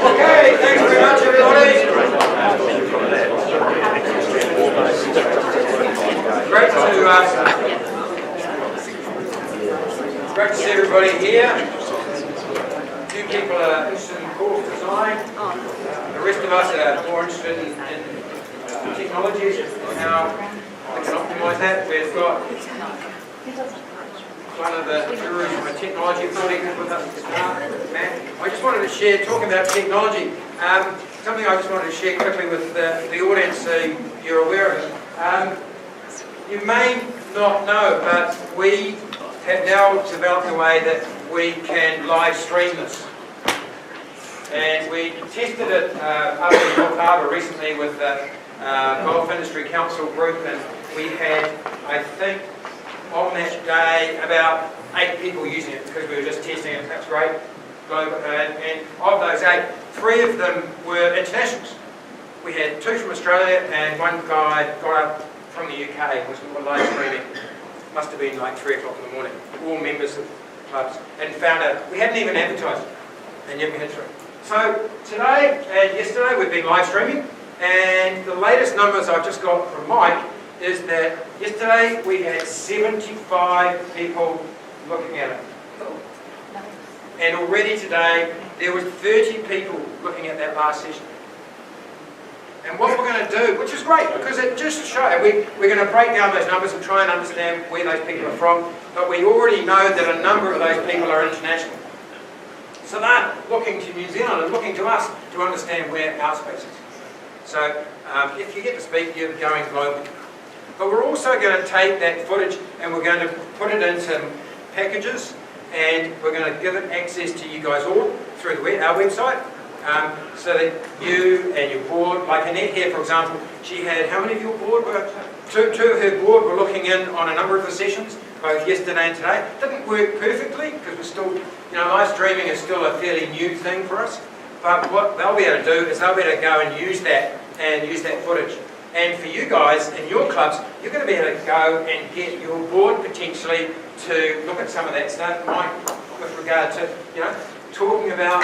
Okay, thanks very much, everybody. Great to see everybody here. A few people are interested in course design. The rest of us are more interested in technologies and how we can optimise that. We've got one of the gurus from a technology project with us, Matt. I just wanted to share, talking about technology, something I just wanted to share quickly with the audience so you're aware of it. You may not know, but we have now developed a way that we can live stream this. And we tested it up in North Harbour recently with the Golf Industry Council group, and we had, I think, on that day, about 8 people using it because we were just testing it. That's great. And of those 8, 3 of them were internationals. We had 2 from Australia and 1 guy got up from the UK, was live streaming. Must have been like 3 o'clock in the morning. All members of clubs, and found out we hadn't even advertised it, and yet we had 3. So today and yesterday we've been live streaming, and the latest numbers I've just got from Mike is that yesterday we had 75 people looking at it. And already today there was 30 people looking at that last session. And what we're going to do, which is great, because it just shows, we're going to break down those numbers and try and understand where those people are from, but we already know that a number of those people are international. So they're looking to New Zealand and looking to us to understand where our space is. So if you get to speak, you're going global. But we're also going to take that footage and we're going to put it into packages, and we're going to give it access to you guys all through our website. So that you and your board, like Annette here for example, she had, how many of your board were? Two of her board were looking in on a number of the sessions, both yesterday and today. It didn't work perfectly because we're still, live streaming is still a fairly new thing for us. But what they'll be able to do is they'll be able to go and use that footage. And for you guys in your clubs, you're going to be able to go and get your board potentially to look at some of that stuff, Mike, with regard to, talking about,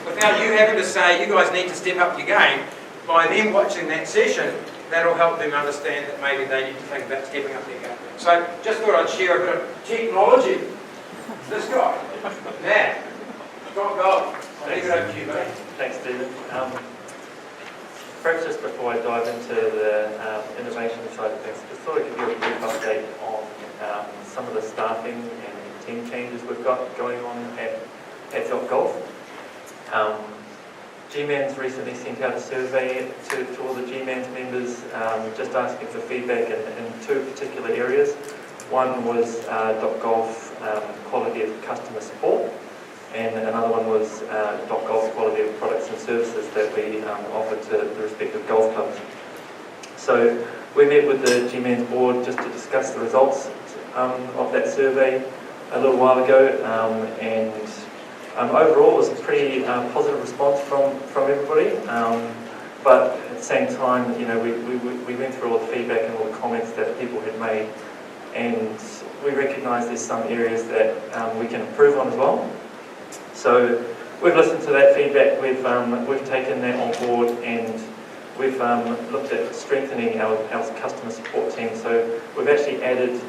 without you having to say, you guys need to step up your game, by them watching that session, that'll help them understand that maybe they need to think about stepping up their game. So, just thought I'd share a bit of technology. This guy, Matt, Gawler, I'll leave it over to you, mate. Thanks, Stephen. Perhaps just before I dive into the innovation side of things, just thought I'd give you a brief update on some of the staffing and team changes we've got going on at .golf. GMANZ recently sent out a survey to all the GMANZ members just asking for feedback in 2 particular areas. One was .golf quality of customer support, and another one was .golf quality of products and services that we offer to the respective golf clubs. So we met with the GMANZ board just to discuss the results of that survey a little while ago, and overall it was a pretty positive response from everybody, but at the same time, we went through all the feedback and all the comments that people had made, and we recognise there's some areas that we can improve on as well. So we've listened to that feedback, we've taken that on board, and we've looked at strengthening our customer support team. So we've actually added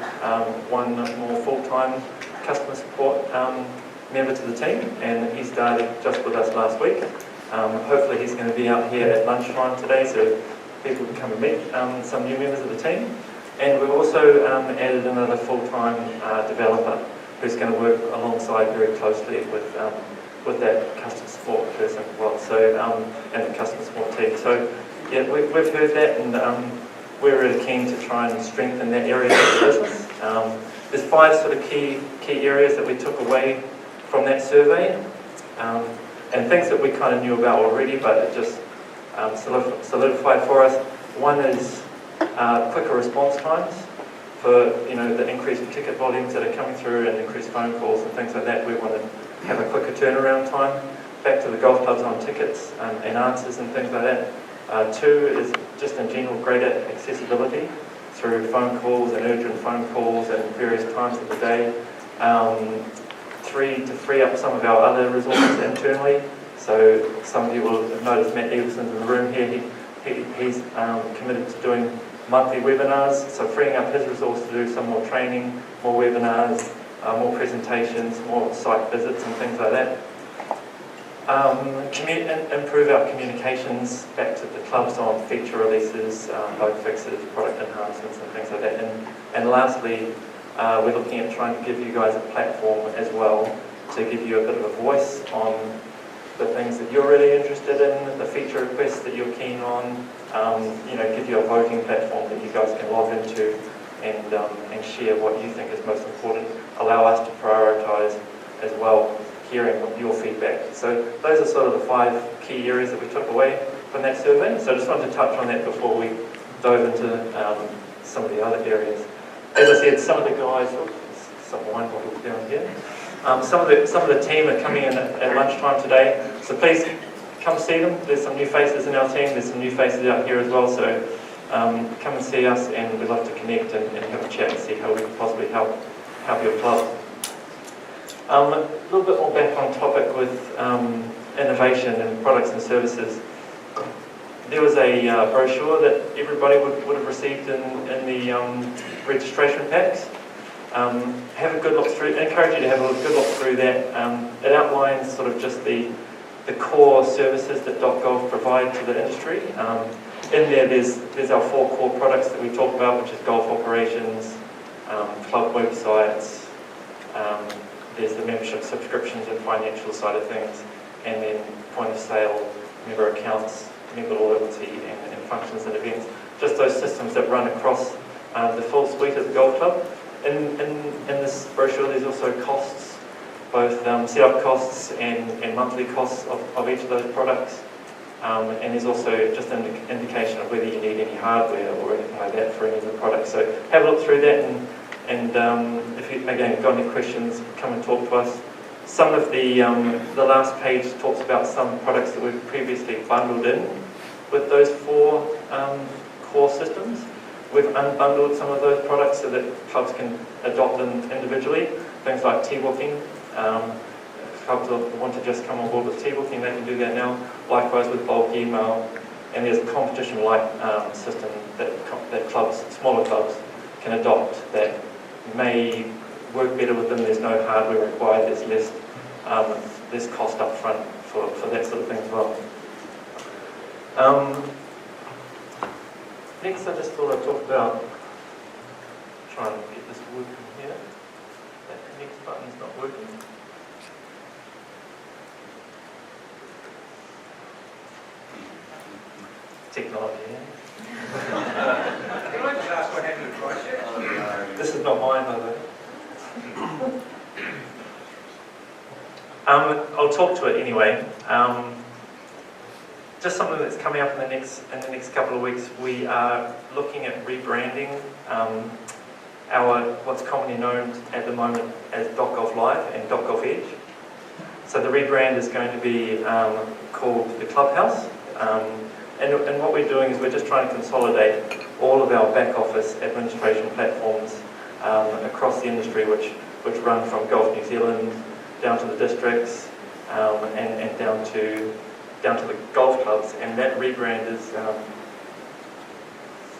1 more full-time customer support member to the team, and he started just with us last week. Hopefully he's going to be out here at lunchtime today so people can come and meet some new members of the team. And we've also added another full-time developer who's going to work alongside very closely with that customer support person as well, so and the customer support team. So yeah, we've heard that, and we're really keen to try and strengthen that area of the business. there's 5 sort of key areas that we took away from that survey, and things that we kind of knew about already, but it just solidified for us. One is quicker response times for the increased ticket volumes that are coming through and increased phone calls and things like that. We want to have a quicker turnaround time back to the golf clubs on tickets and answers and things like that. 2 is just in general greater accessibility through phone calls and urgent phone calls at various times of the day. 3, to free up some of our other resources internally. So some of you will have noticed Matt Eagleson's in the room here. He's committed to doing monthly webinars, so freeing up his resource to do some more training, more webinars, more presentations, more site visits and things like that. Improve our communications back to the clubs on feature releases, bug fixes, product enhancements and things like that. And lastly, we're looking at trying to give you guys a platform as well to give you a bit of a voice on the things that you're really interested in, the feature requests that you're keen on, give you a voting platform that you guys can log into and share what you think is most important. Allow us to prioritise as well, hearing your feedback. So those are sort of the 5 key areas that we took away from that survey. So I just wanted to touch on that before we dove into some of the other areas. As I said, some of the guys, some wine bottles down here. Some of the team are coming in at lunchtime today, so please come see them. There's some new faces in our team, there's some new faces out here as well, so come and see us, and we'd love to connect and have a chat and see how we can possibly help your club. A little bit more back on topic with innovation and products and services. There was a brochure that everybody would have received in the registration packs. Have a good look through. I encourage you to have a good look through that. It outlines sort of just the core services that .golf provide to the industry. In there, there's our 4 core products that we talk about, which is golf operations, club websites. There's the membership subscriptions and financial side of things, and then point of sale, member accounts, member loyalty, and functions and events. Just those systems that run across the full suite of the golf club. In this brochure, there's also costs, both setup costs and monthly costs of each of those products. And there's also just an indication of whether you need any hardware or anything like that for any of the products. So have a look through that, and if you, again, got any questions, come and talk to us. Some of the last page talks about some products that we've previously bundled in with those 4 core systems. We've unbundled some of those products so that clubs can adopt them individually. Things like T-booking. If clubs want to just come on board with T-booking, they can do that now. Likewise with bulk email. And there's a competition-like system that clubs, smaller clubs, can adopt that may work better with them. There's no hardware required. There's less cost up front for that sort of thing as well. Next, I just thought I'd talk about trying to get this working here. That next button's not working. Technology, yeah? Can I just ask what happened to Christchurch? This is not mine, by the way. I'll talk to it anyway. Just something that's coming up in the next couple of weeks. We are looking at rebranding our what's commonly known at the moment as .golf Live and .golf Edge. So the rebrand is going to be called the Clubhouse. And what we're doing is we're just trying to consolidate all of our back office administration platforms across the industry, which run from Golf New Zealand down to the districts and down to the golf clubs. And that rebrand is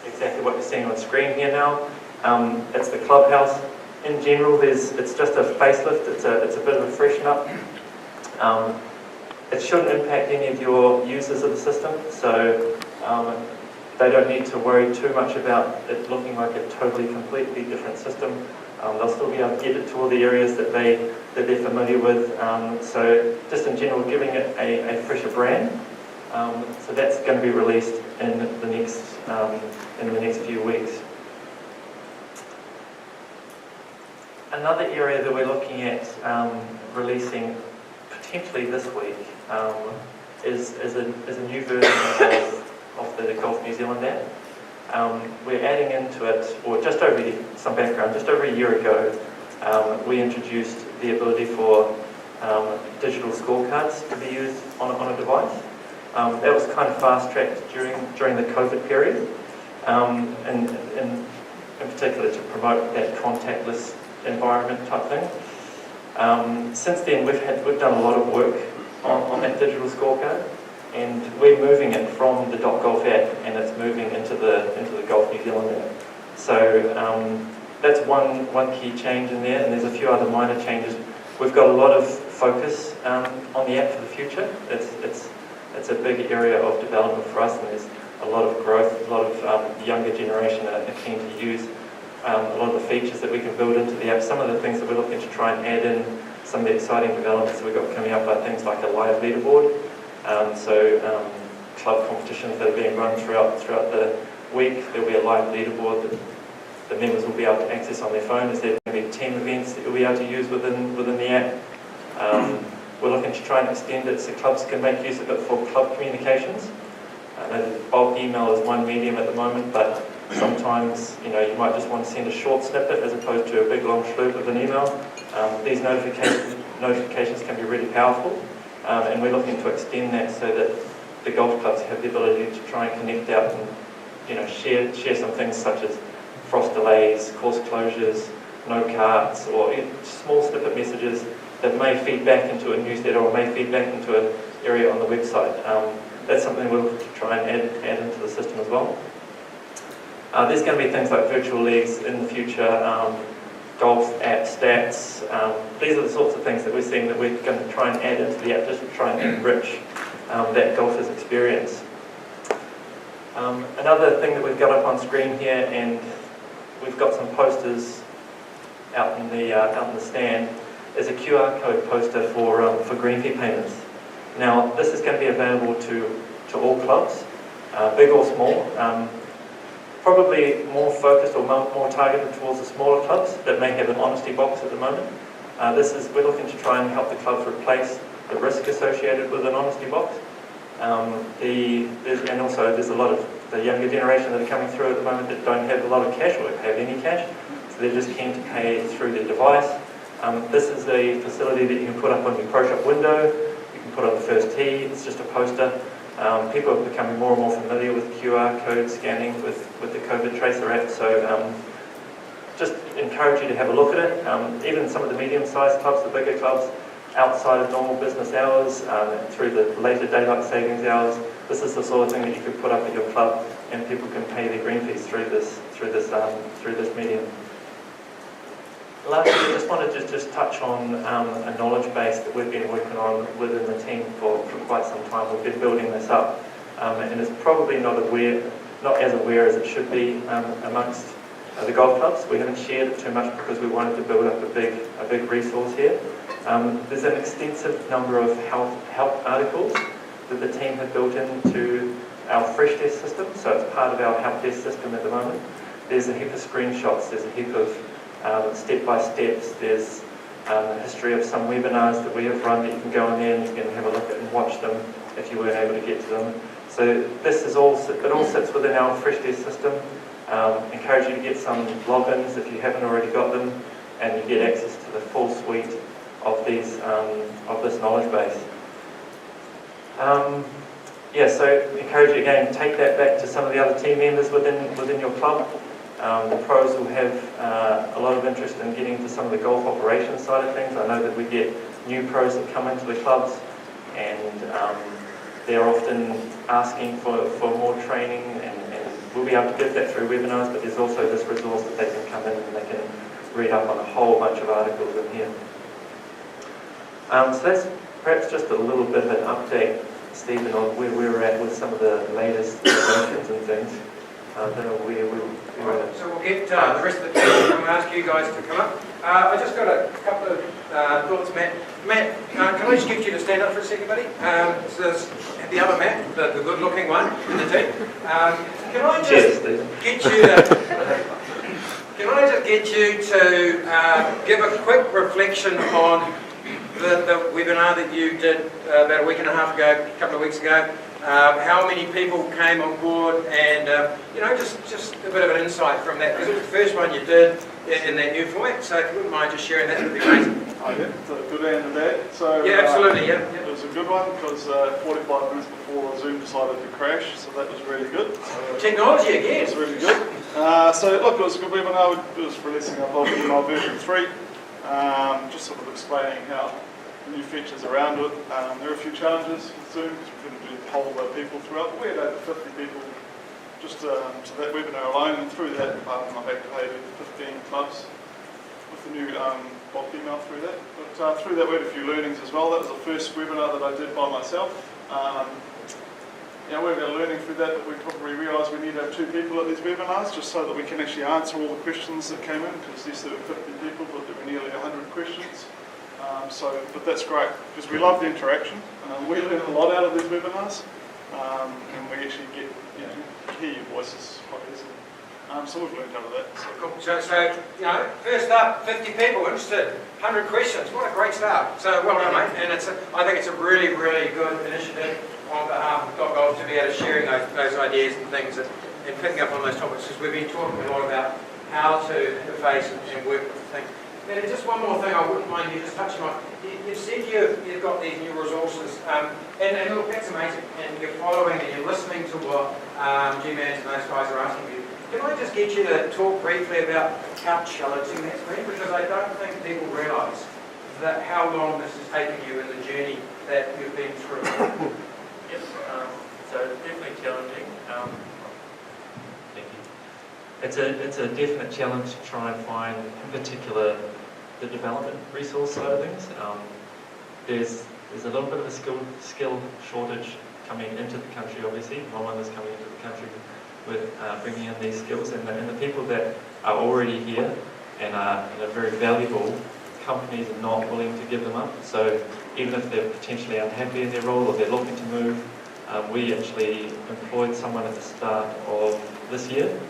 exactly what you're seeing on screen here now. It's the Clubhouse. In general, it's just a facelift. It's a bit of a freshen up. It shouldn't impact any of your users of the system, so they don't need to worry too much about it looking like a totally, completely different system. They'll still be able to get it to all the areas that they're familiar with. So just in general, giving it a fresher brand. So that's going to be released in the next few weeks. Another area that we're looking at releasing potentially this week is a new version of the Golf New Zealand app. We're adding into it, or just over a year ago, we introduced the ability for digital scorecards to be used on a device. That was kind of fast-tracked during the COVID period, and in particular to promote that contactless environment type thing. Since then, we've done a lot of work on that digital scorecard, and we're moving it from the .golf app, and it's moving into the Golf New Zealand app. So that's one key change in there, and there's a few other minor changes. We've got a lot of focus on the app for the future. It's a big area of development for us, and there's a lot of growth. A lot of the younger generation are keen to use a lot of the features that we can build into the app. Some of the things that we're looking to try and add in, some of the exciting developments that we've got coming up are things like a live leaderboard. Club competitions that are being run throughout the week, there'll be a live leaderboard that the members will be able to access on their phone. Is there going to be team events that you'll be able to use within the app? We're looking to try and extend it so clubs can make use of it for club communications. I know that bulk email is one medium at the moment, but sometimes you might just want to send a short snippet as opposed to a big long sloop of an email. These notifications can be really powerful, and we're looking to extend that so that the golf clubs have the ability to try and connect out and share some things such as frost delays, course closures, no carts, or small snippet messages that may feed back into a newsletter or may feed back into an area on the website. That's something we'll try and add into the system as well. There's going to be things like virtual leagues in the future, golf app stats. These are the sorts of things that we're seeing that we're going to try and add into the app just to try and enrich that golfer's experience. Another thing that we've got up on screen here, and we've got some posters out in the stand, is a QR code poster for green fee payments. Now, this is going to be available to all clubs, big or small. Probably more focused or more targeted towards the smaller clubs that may have an honesty box at the moment. We're looking to try and help the clubs replace the risk associated with an honesty box. And also there's a lot of the younger generation that are coming through at the moment that don't have a lot of cash or have any cash, so they're just keen to pay through their device. This is a facility that you can put up on your pro shop window, you can put on the first tee. It's just a poster. People are becoming more and more familiar with QR code scanning with the COVID Tracer app, so just encourage you to have a look at it. Even some of the medium-sized clubs, the bigger clubs, outside of normal business hours, through the later daylight savings hours, this is the sort of thing that you could put up at your club, and people can pay their green fees through this medium. Lastly, I just wanted to just touch on a knowledge base that we've been working on within the team for quite some time. We've been building this up, and it's probably not as aware as it should be amongst the golf clubs. We haven't shared it too much because we wanted to build up a big resource here. There's an extensive number of help articles that the team have built into our fresh desk system, so it's part of our help desk system at the moment. There's a heap of screenshots, there's a heap of step-by-steps, there's a history of some webinars that we have run that you can go in there and you can have a look at and watch them if you weren't able to get to them. So it all sits within our fresh desk system. Encourage you to get some logins if you haven't already got them, and you get access to the full suite of this knowledge base. So encourage you again, take that back to some of the other team members within your club. The pros will have a lot of interest in getting to some of the golf operations side of things. I know that we get new pros that come into the clubs, and they're often asking for more training, and we'll be able to give that through webinars, but there's also this resource that they can come in and they can read up on a whole bunch of articles in here. So that's perhaps just a little bit of an update, Stephen, on where we're at with some of the latest innovations and things. I don't know where we're at. So we'll get the rest of the team and we'll ask you guys to come up. I just got a couple of thoughts, Matt. Matt, can I just get you to stand up for a second, buddy? So there's the other Matt, the good-looking one in the team. Can I just get you to... Can I just get you to give a quick reflection on the webinar that you did about a week and a half ago, a couple of weeks ago? How many people came on board, and just a bit of an insight from that, because it was the first one you did in that new format. So if you wouldn't mind just sharing that, would be amazing. Oh yeah, it's a good and a bad. So yeah, absolutely, yeah. It was a good one because 45 minutes before Zoom decided to crash, so that was really good. Technology again. It was really good. So look, it was a good webinar. It was releasing our whole email version 3, just sort of explaining how the new features around it. There are a few challenges with Zoom because we couldn't do the whole people throughout. We had over 50 people just to that webinar alone, and through that I've activated 15 clubs with the new bulk email through that. But through that we had a few learnings as well. That was the first webinar that I did by myself. We had a learning through that, but we probably realised we need to have 2 people at these webinars just so that we can actually answer all the questions that came in, because yes, there were 50 people, but there were nearly 100 questions. But that's great because we love the interaction. We learn a lot out of these webinars, and we actually get hear your voices quite easily. So we've learned out of that. Cool. So first up, 50 people interested, 100 questions. What a great start. So well done, mate. And I think it's a really, really good initiative on behalf of .golf to be able to sharing those ideas and things and picking up on those topics, because we've been talking a lot about how to interface and work with things. But just one more thing I wouldn't mind you just touching on. You've said you've got these new resources, and look, that's amazing. And you're following and you're listening to what GMANZ and those guys are asking you. Can I just get you to talk briefly about how challenging that's been? Because I don't think people realise that how long this has taken you in the journey that you've been through. Yes, so it's definitely challenging. Thank you. It's a definite challenge to try and find, in particular, the development resource side of things. There's a little bit of a skill shortage coming into the country, obviously. No one is coming into the country with bringing in these skills, and the people that are already here and are very valuable, companies are not willing to give them up. So even if they're potentially unhappy in their role or they're looking to move, we actually employed someone at the start of this year,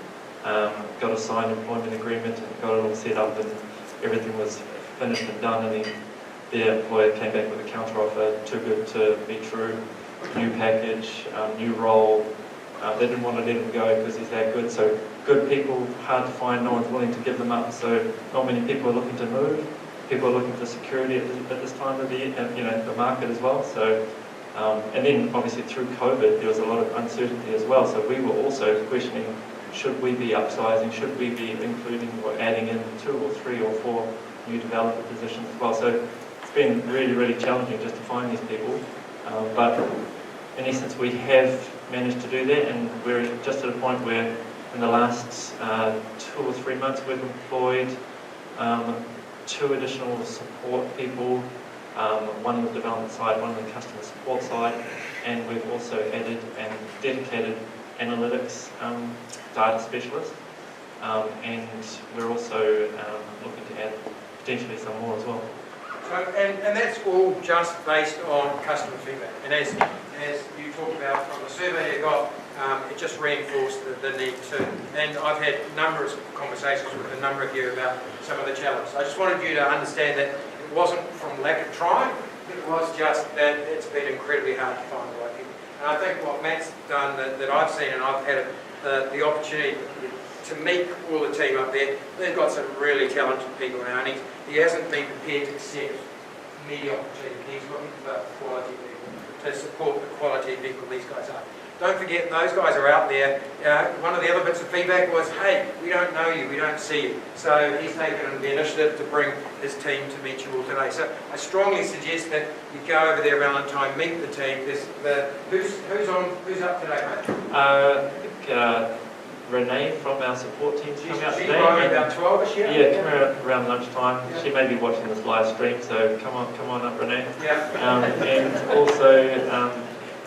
got a signed employment agreement and got it all set up, and everything was finished and done, and then their employer came back with a counter offer, too good to be true, new package, new role. They didn't want to let him go because he's that good. So good people, hard to find, no one's willing to give them up. So not many people are looking to move. People are looking for security at this time of the year, and the market as well. So, and then obviously through COVID, there was a lot of uncertainty as well. So we were also questioning, should we be upsizing? Should we be including or adding in 2 or 3 or 4 new developer positions as well? So it's been really, really challenging just to find these people. But in essence, we have managed to do that, and we're just at a point where in the last 2 or 3 months we've employed 2 additional support people, one on the development side, one on the customer support side, and we've also added a dedicated analytics data specialist, and we're also looking to add potentially some more as well. So, and that's all just based on customer feedback. And as you talked about from the survey you got, it just reinforced the need to. And I've had numerous conversations with a number of you about some of the challenges. I just wanted you to understand that it wasn't from lack of trying, it was just that it's been incredibly hard to find the right people. And I think what Matt's done that I've seen, and I've had the opportunity to meet all the team up there, they've got some really talented people now, and he hasn't been prepared to accept mediocrity. He's looking for quality people to support the quality of people these guys are. Don't forget, those guys are out there. One of the other bits of feedback was, hey, we don't know you, we don't see you. So he's taken the initiative to bring his team to meet you all today. So I strongly suggest that you go over there around lunchtime, meet the team. Who's up today, mate? I think Renee from our support team's coming out today. She's running about 12ish, yeah? Yeah, come around lunchtime. Yeah. She may be watching this live stream, so come on up, Renee. Yeah. And also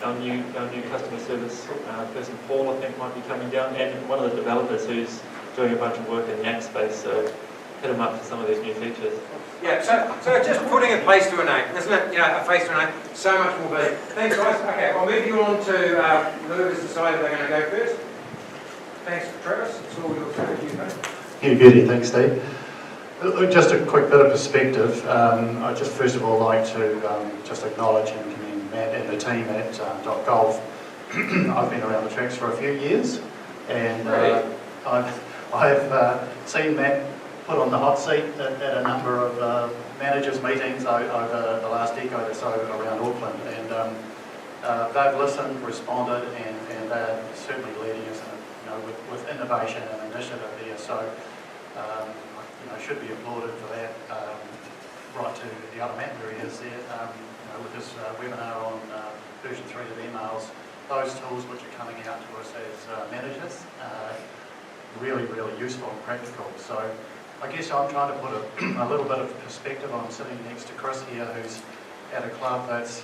our new customer service person, Paul, I think might be coming down, and one of the developers who's doing a bunch of work in the app space, so hit him up for some of these new features. Yeah, so just putting a face to a name, isn't it? A face to a name, so much will be. Thanks, guys. Okay, I'll move you on to whoever's decided they're going to go first. Thanks, Travis. It's all your turn, mate. Yeah, beauty. Thanks, Steve. Just a quick bit of perspective. I'd just first of all like to just acknowledge and commend Matt and the team at .golf. I've been around the tracks for a few years, and I've seen Matt put on the hot seat at a number of managers' meetings over the last decade or so around Auckland, and they've listened, responded, and they're certainly leading us with innovation and initiative there. So should be applauded for that. Right to the other Matt where he is there, with his webinar on version 3 of emails, those tools which are coming out to us as managers, really, really useful and practical. So I guess I'm trying to put a little bit of perspective. I'm sitting next to Chris here, who's at a club that's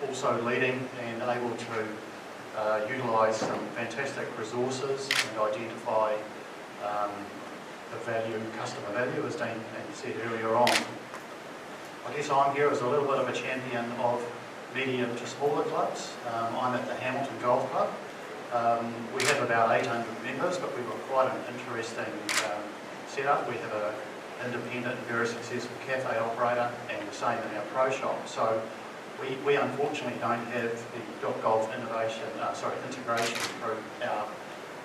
also leading and able to utilise some fantastic resources and identify the value, customer value, as Dean said earlier on. I guess I'm here as a little bit of a champion of medium to smaller clubs. I'm at the Hamilton Golf Club. We have about 800 members, but we've got quite an interesting setup. We have an independent and very successful cafe operator, and the same in our pro shop. So we unfortunately don't have the .golf integration through our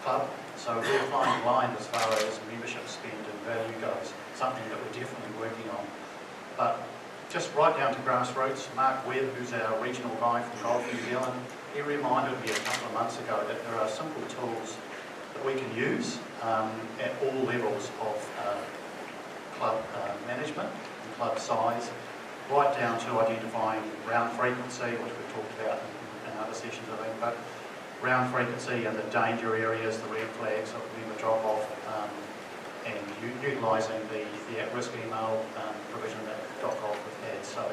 club. So we're flying blind as far as membership spend and value goes, something that we're definitely working on. But just right down to grassroots, Mark Webb, who's our regional guy from Golf New Zealand, he reminded me a couple of months ago that there are simple tools that we can use at all levels of club management and club size, right down to identifying round frequency, which we've talked about in other sessions, I think, but round frequency and the danger areas, the red flags of member drop-off, and utilising the at-risk email provision that .golf have had. So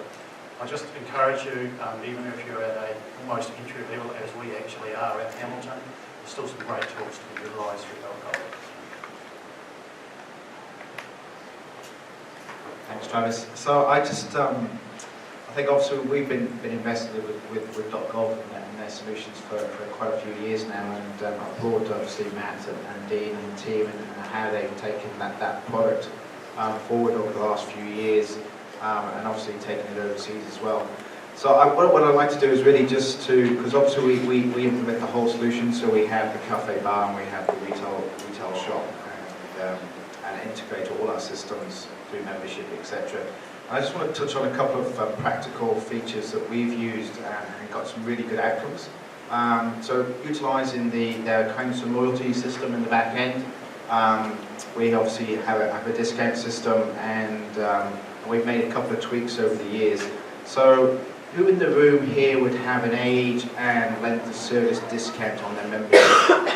I just encourage you, even if you're at a almost entry level, as we actually are at Hamilton, there's still some great tools to be utilised for .golf. Thanks, Travis. So I just, I think obviously we've been invested with .golf and their solutions for quite a few years now, and I applaud obviously Matt and Dean and the team and how they've taken that product forward over the last few years, and obviously taking it overseas as well. So what I'd like to do is really just to, because obviously we implement the whole solution, so we have the cafe bar and we have the retail shop, and integrate all our systems through membership, etc. I just want to touch on a couple of practical features that we've used and got some really good outcomes. So utilising their accounts and loyalty system in the back end, we obviously have a discount system, and we've made a couple of tweaks over the years. So who in the room here would have an age and length of service discount on their membership?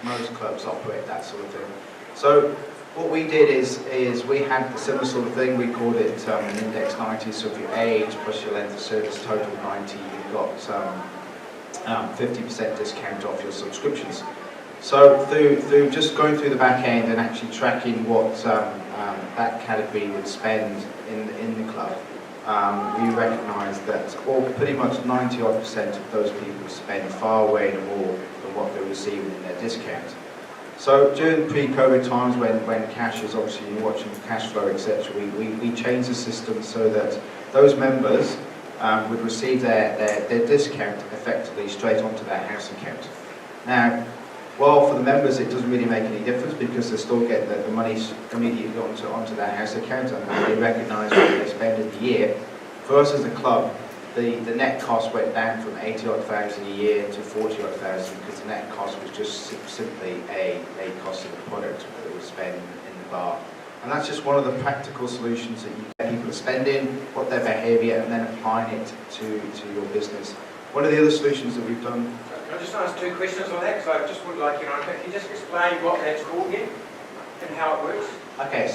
Most clubs operate that sort of thing. So what we did is we had a similar sort of thing. We called it an index 90. So if your age plus your length of service total 90, you've got 50% discount off your subscriptions. So through just going through the back end and actually tracking what that category would spend in the club, we recognised that pretty much 90% of those people spend far way more than what they're receiving in their discount. So during pre-COVID times, when cash is obviously you're watching cash flow, etc., we changed the system so that those members would receive their discount effectively straight onto their house account. Now, well, for the members it doesn't really make any difference because they're still getting the money immediately onto their house account, and they recognise what they spend in the year. For us as a club, the net cost went down from 80-odd thousand a year to 40-odd thousand because the net cost was just simply a cost of the product that we spend in the bar. And that's just one of the practical solutions that you get people spending, what their behaviour, and then applying it to your business. One of the other solutions that we've done. Can I just ask two questions on that? Because I just would like, can you just explain what that's called again and how it works? Okay.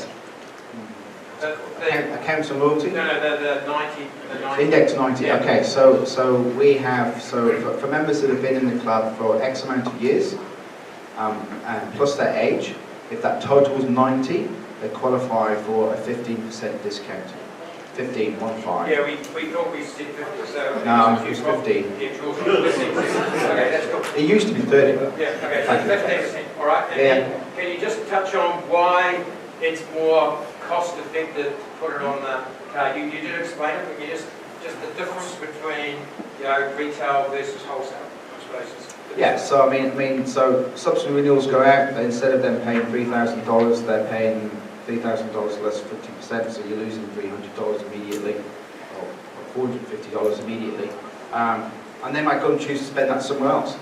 Accounts and loyalty? No, the 90. Index 90, yeah. Okay, so we have, for members that have been in the club for X amount of years, and plus their age, if that total is 90, they qualify for a 15% discount. 15, 1-5. Yeah, we thought we said 50, so... No, it was 15. Yeah, George, 15. Okay, that's cool. It used to be 30. Yeah, okay, so 15%, all right. And then can you just touch on why it's more cost effective to put it on the car? You did explain it, but you just the difference between, you know, retail versus wholesale, I suppose. Yeah, so I mean, so subsidy renewals go out, instead of them paying $3,000, they're paying $3,000 less 50%, so you're losing $300 immediately, or $450 immediately. And they might go and choose to spend that somewhere else.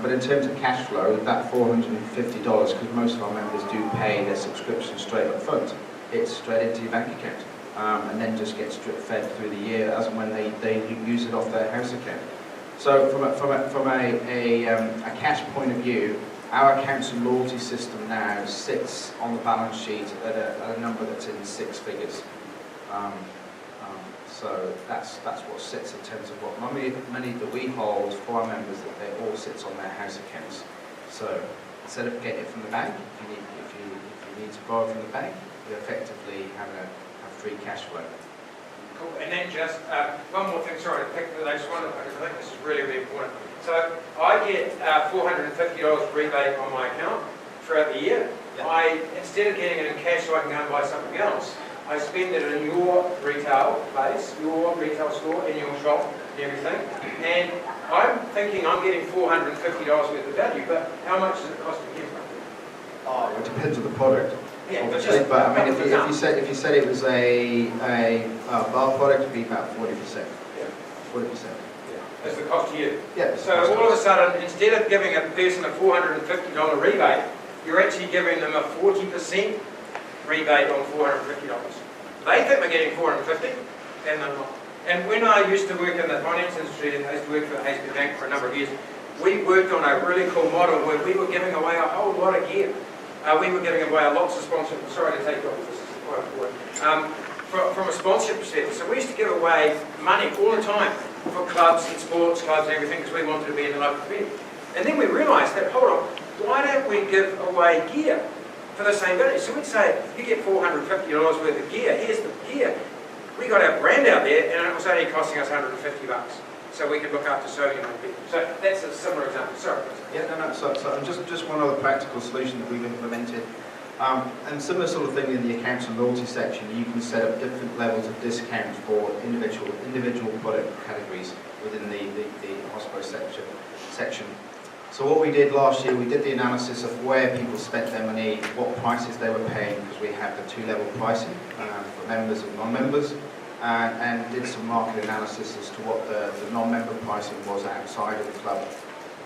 But in terms of cash flow, that $450, because most of our members do pay their subscription straight up front, it's straight into your bank account, and then just gets drip fed through the year as and when they use it off their house account. So from a cash point of view, our accounts and loyalty system now sits on the balance sheet at a number that's in 6 figures. So that's what sits in terms of what money that we hold for our members, that they all sits on their house accounts. So instead of getting it from the bank, if you need to borrow from the bank, you effectively have free cash flow. Cool. And then just one more thing, sorry to pick the next one, because I think this is really, really important. So I get $450 rebate on my account throughout the year. Yeah. Instead of getting it in cash so I can go and buy something else, I spend it in your retail place, your retail store, in your shop, and everything. And I'm thinking I'm getting $450 worth of value, but how much does it cost you? Oh, it depends on the product. Yeah, but I mean, if you said it was a bar product, it'd be about 40%. Yeah. 40%. Yeah. That's the cost to you. Yeah. So all of a sudden, instead of giving a person a $450 rebate, you're actually giving them a 40% rebate on $450. They think they're getting $450, and they're not. And when I used to work in the finance industry, and I used to work for Hayden Bank for a number of years, we worked on a really cool model where we were giving away a whole lot of gear. We were giving away lots of sponsorship. Sorry to take you off, this is quite important. From a sponsorship perspective, so we used to give away money all the time for clubs and sports clubs and everything, because we wanted to be in the local community. And then we realised that, hold on, why don't we give away gear for the same value? So we'd say, you get $450 worth of gear, here's the gear. We got our brand out there, and it was only costing us $150. So we could look after so many people. So that's a similar example. Sorry. Yeah, no. So just one other practical solution that we've implemented, and similar sort of thing in the accounts and loyalty section. You can set up different levels of discount for individual product categories within the hospital section. So what we did last year, we did the analysis of where people spent their money, what prices they were paying, because we have the 2-level pricing for members and non-members. And did some market analysis as to what the non-member pricing was outside of the club.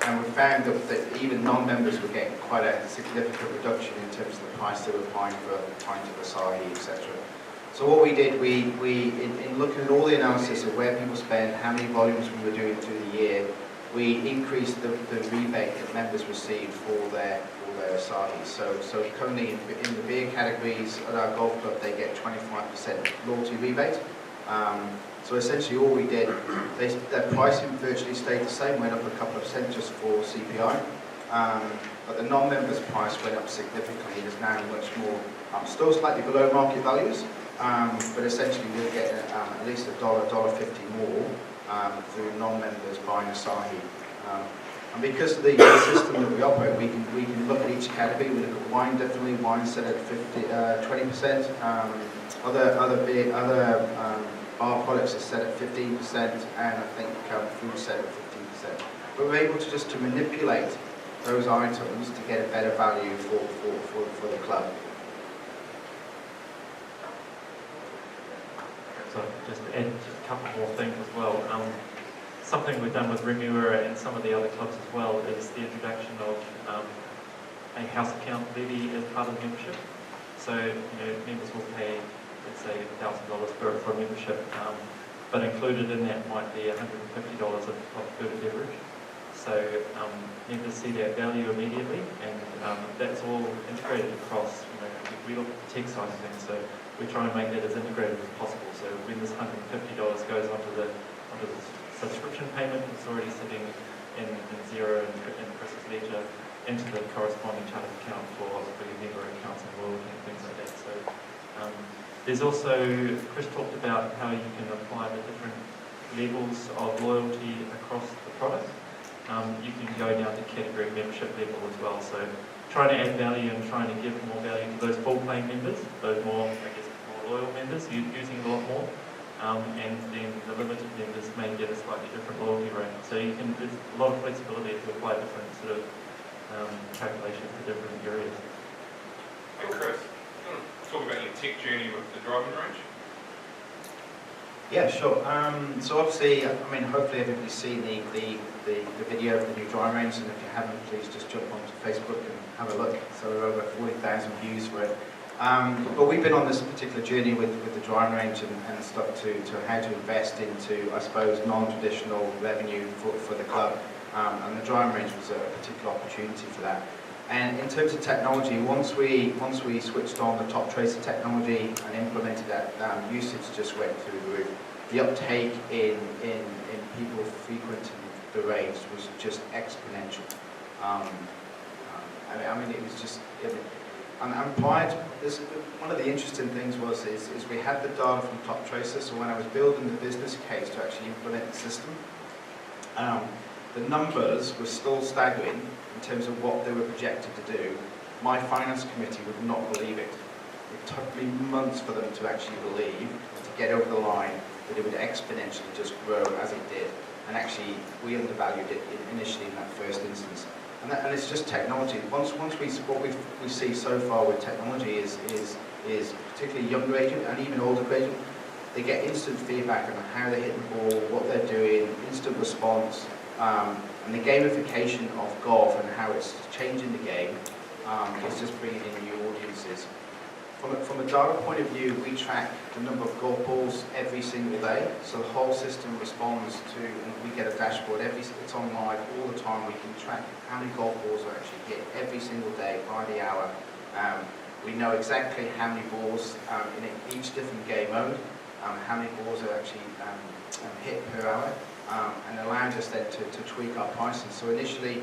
And we found that even non-members were getting quite a significant reduction in terms of the price they were paying for a pint of Asahi, etc. So what we did, in looking at all the analysis of where people spend, how many volumes we were doing through the year, we increased the rebate that members received for their Asahi. So currently in the beer categories at our golf club, they get 25% loyalty rebate. So essentially all we did, their pricing virtually stayed the same, went up a couple of cents just for CPI, but the non-members price went up significantly and is now much more, still slightly below market values, but essentially we'll get at least $1.50 more through non-members buying Asahi. And because of the system that we operate, we can look at each category. We look at wine differently. Wine set at 20%. Other bar products are set at 15%, and I think food set at 15%. But we're able to manipulate those items to get a better value for the club. So just to add a couple more things as well. Something we've done with Remuera and some of the other clubs as well is the introduction of a house account levy as part of the membership. So members will pay, let's say, $1,000 for a membership, but included in that might be $150 of food and beverage. So members see that value immediately, and that's all integrated across. We look at the tech side of things, so we try and make that as integrated as possible. So when this $150 goes onto the subscription payment, it's already sitting in Xero and Chris's ledger into the corresponding chart account for your member accounts and loyalty and things like that. So There's also, Chris talked about how you can apply the different levels of loyalty across the product. You can go down to category membership level as well. So trying to add value and trying to give more value to those full playing members, those more, I guess, more loyal members, using it a lot more. And then the limited members may get a slightly different loyalty rate. So there's a lot of flexibility to apply different sort of calculations to different areas. Hey Chris, do you want to talk about your tech journey with the driving range? Yeah, sure. So obviously, I mean, hopefully everybody's seen the video of the new driving range, and if you haven't, please just jump onto Facebook and have a look. So we're over 40,000 views for it. But we've been on this particular journey with the driving range and stuck to how to invest into, I suppose, non-traditional revenue for the club. And the driving range was a particular opportunity for that. And in terms of technology, once we switched on the top tracer technology and implemented that, usage just went through the roof. The uptake in people frequenting the range was just exponential. I mean, it was just. And prior to this, one of the interesting things is we had the data from Top Tracer. So when I was building the business case to actually implement the system, the numbers were still staggering in terms of what they were projected to do. My finance committee would not believe it. It took me months for them to actually believe, to get over the line, that it would exponentially just grow as it did. And actually, we undervalued it initially in that first instance. And it's just technology. What we see so far with technology is particularly younger agent and even older agent, they get instant feedback on how they hit the ball, what they're doing, instant response, and the gamification of golf and how it's changing the game is just bringing in new audiences. From a data point of view, we track the number of golf balls every single day. So the whole system responds to, and we get a dashboard, it's on live all the time. We can track how many golf balls are actually hit every single day by the hour. We know exactly how many balls in each different game mode, how many balls are actually hit per hour, and allows us then to tweak our pricing. So initially,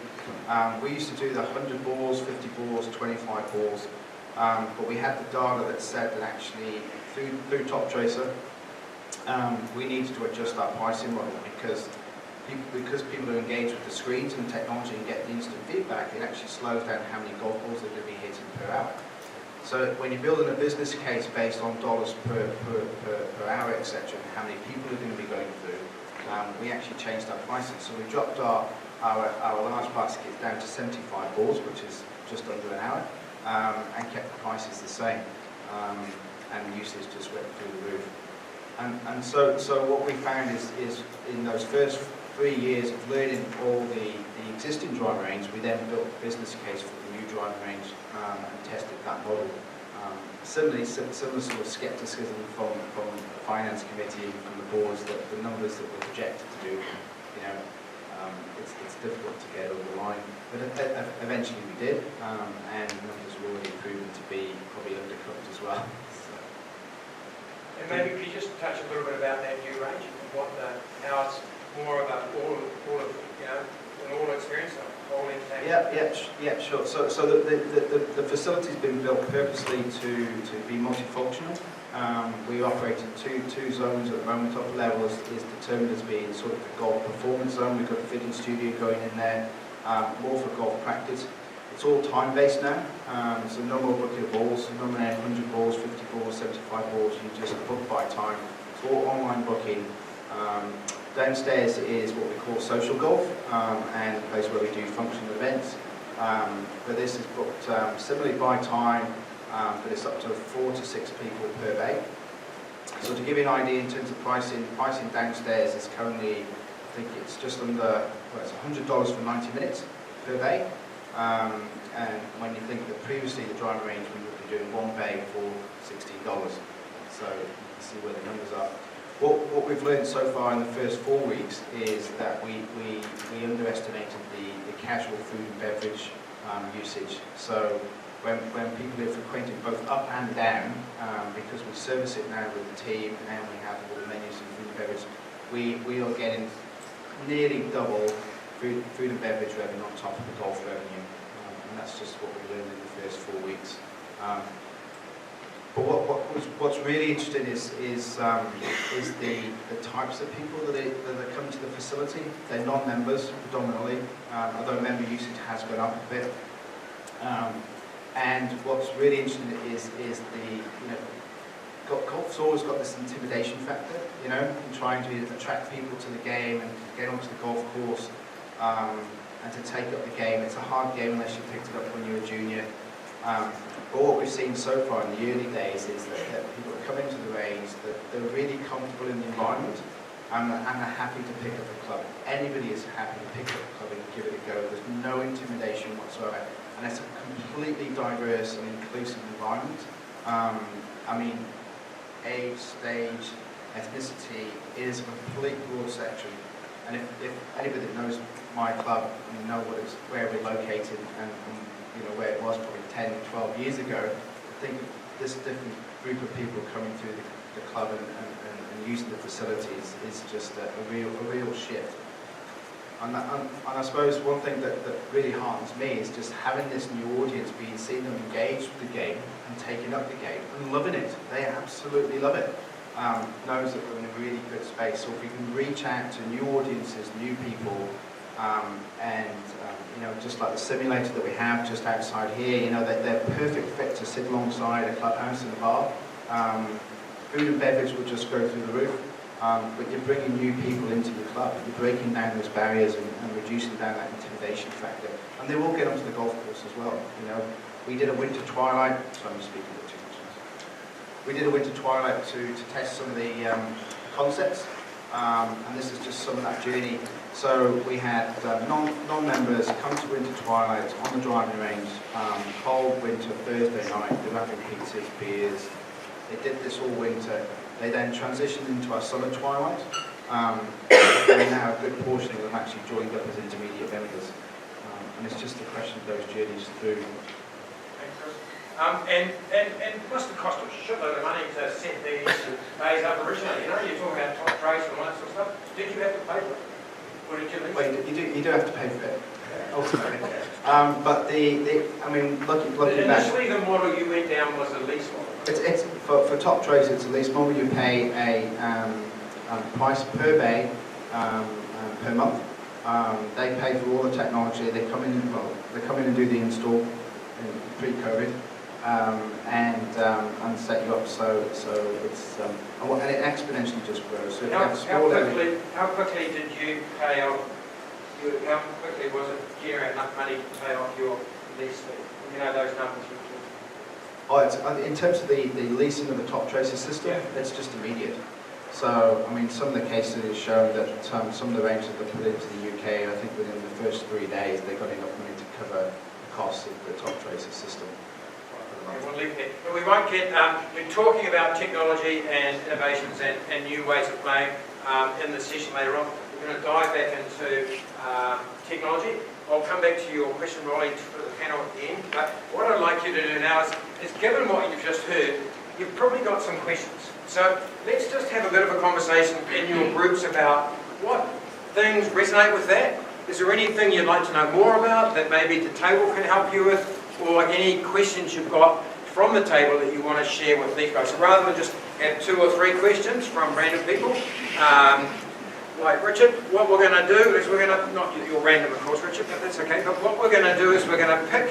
we used to do the 100 balls, 50 balls, 25 balls. But we had the data that said that actually through Top Tracer, we needed to adjust our pricing model because people are engaged with the screens and technology and get the instant feedback, it actually slows down how many golf balls they're going to be hitting per hour. So when you're building a business case based on dollars per hour, etc., and how many people are going to be going through, we actually changed our pricing. So we dropped our large baskets down to 75 balls, which is just under an hour. And kept the prices the same, and usage just went through the roof. And so what we found is in those first 3 years of learning all the existing driving range, we then built a business case for the new driving range and tested that model. Similar sort of skepticism from the finance committee and from the boards that the numbers that were projected to do, it's difficult to get over the line. But eventually we did, and the numbers were already proven to be probably undercooked as well. So. And maybe could you just touch a little bit about that new range and how it's more of an all experience, all entertainment? Yeah, sure. So the facility's been built purposely to be multifunctional. We operate in two zones at the moment. Upper level is determined as being sort of the golf performance zone. We've got a fitting studio going in there, more for golf practice. It's all time-based now, so no more booking of balls, no more 100 balls, 50 balls, 75 balls, you just book by time. It's all online booking. Downstairs is what we call social golf, and a place where we do functional events. But this is booked similarly by time, but it's up to 4 to 6 people per bay. So to give you an idea in terms of pricing downstairs is currently, I think it's just under, it's $100 for 90 minutes per bay. And when you think that previously the driving range we would be doing one bay for $16. So you can see where the numbers are. What we've learned so far in the first 4 weeks is that we underestimated the casual food and beverage usage. So when people are frequenting both up and down, because we service it now with the team and we have all the menus and food and beverage, we are getting nearly double food and beverage revenue on top of the golf revenue. And that's just what we learned in the first 4 weeks. But what's what's really interesting is the types of people that are coming to the facility. They're non-members predominantly, although member usage has gone up a bit. And what's really interesting is golf's always got this intimidation factor, in trying to attract people to the game and get onto the golf course and to take up the game. It's a hard game unless you picked it up when you were a junior. But what we've seen so far in the early days is that people are coming to the range, that they're really comfortable in the environment and are happy to pick up the club. Anybody is happy to pick up the club and give it a go. There's no intimidation whatsoever. And it's a completely diverse and inclusive environment. Age, stage, ethnicity is a complete broad section. And if anybody that knows my club know where we're located and where it was probably 10, 12 years ago, I think this different group of people coming through the club and using the facilities is just a real shift. And I suppose one thing that really heartens me is just having this new audience, seeing them engaged with the game and taking up the game and loving it. They absolutely love it. Knows that we're in a really good space. So if we can reach out to new audiences, new people, just like the simulator that we have just outside here, they're perfect fit to sit alongside a clubhouse and a bar. Food and beverage will just go through the roof. But you're bringing new people into the club. You're breaking down those barriers and reducing down that intimidation factor. And they will get onto the golf course as well. We did a winter twilight. Sorry, I'm speaking a bit too much. We did a winter twilight to test some of the concepts. And this is just some of that journey. So we had non-members come to winter twilight on the driving range. Cold winter Thursday night. They were having pizzas, beers. They did this all winter. They then transitioned into our summer twilight, and now a good portion of them actually joined up as intermediate members. And it's just a question of those journeys through. Thanks, Chris. And it must have cost a shitload of money to set these bays up originally. You're talking about top trace and all that sort of stuff. Did you have to pay for it? Or did you lease it? You do have to pay for it, ultimately. But looking back, initially the model you went down was a lease model. It's for top trace. It's a lease model. You pay a price per bay per month. They pay for all the technology. They come in and do the install pre-COVID and set you up. So it's and it exponentially just grows. So how quickly did you pay off? How quickly was it generate enough money to pay off your lease fee? Those numbers. In terms of the leasing of the top tracer system, it's just immediate. So, some of the case studies show that some of the ranges that put into the UK, I think within the first 3 days, they got enough money to cover the costs of the top tracer system. Okay, we'll leave it there. But we won't get, we're talking about technology and innovations and new ways of playing in the session later on. We're going to dive back into technology. I'll come back to your question, Rolly, for the panel at the end. But what I'd like you to do now is given what you've just heard, you've probably got some questions. So let's just have a bit of a conversation in your groups about what things resonate with that. Is there anything you'd like to know more about that maybe the table can help you with, or any questions you've got from the table that you want to share with these guys? So rather than just have 2 or 3 questions from random people, like Richard, what we're going to do is we're going to, not you're random of course Richard, but that's okay, but what we're going to do is we're going to pick,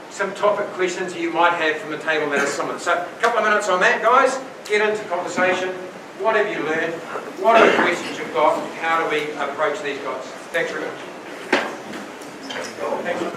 some topic questions that you might have from the table that are similar. So a couple of minutes on that, guys. Get into conversation. What have you learned? What are the questions you've got? How do we approach these guys? Thanks very much. Thanks.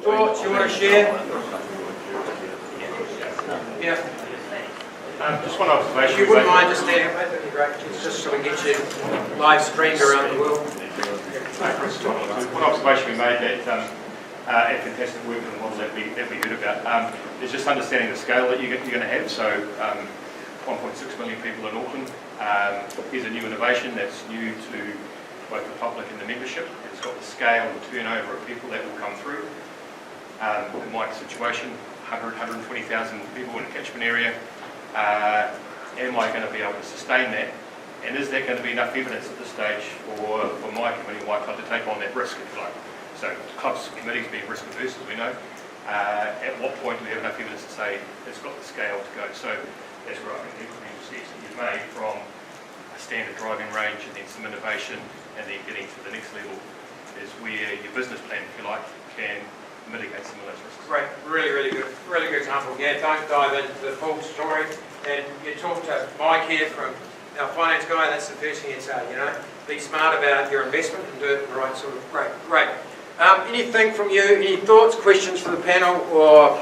thoughts you want to share? Yeah. Just one observation. If you wouldn't mind just standing up, mate, that'd be great. It's just so we get you live streamed around the world. One observation we made that at fantastic work in the model that we heard about is just understanding the scale that you're going to have. So 1.6 million people in Auckland. Here's a new innovation that's new to both the public and the membership. It's got the scale and the turnover of people that will come through. In my situation, 120,000 people in a catchment area. Am I going to be able to sustain that? And is there going to be enough evidence at this stage for my committee, my club, to take on that risk, if you like? So clubs, committees being risk averse, as we know. At what point do we have enough evidence to say it's got the scale to go? So that's where I think the steps that you've made from a standard driving range and then some innovation and then getting to the next level is where your business plan, if you like, can mitigate some of those risks. Great, really good example. Yeah, don't dive into the full story. And you talk to Mike here from our finance guy, that's the first thing he'd say, you know, be smart about your investment and do it in the right sort of, great. Anything from you, any thoughts, questions for the panel or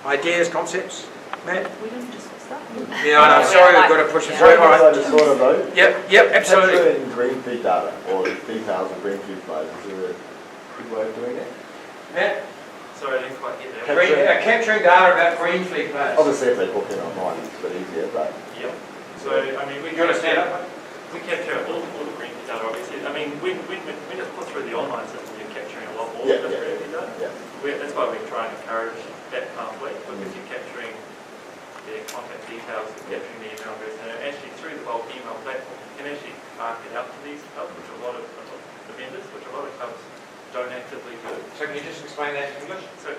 ideas, concepts? Matt? We didn't just start. Yeah, I know, sorry, we've got to push it through. All right. Just sort of though. Yep, absolutely. Capturing green feed data or details of green feed flows, is there a good way of doing that? Matt? Sorry, I didn't quite get that. Capturing data about green fleet players. Obviously if they book in online it's a bit easier, but... Yep. So, I mean, You want to stand up? we capture all the green data, obviously. I mean, when it's put through the online system, you're capturing a lot more of the green data. Yeah. That's why we try and encourage that pathway, because you're capturing their contact details, you're capturing the email address, and actually through the bulk email platform, you can actually mark it out to these clubs, which a lot of the members, which a lot of clubs don't actively do. So can you just explain that in English? So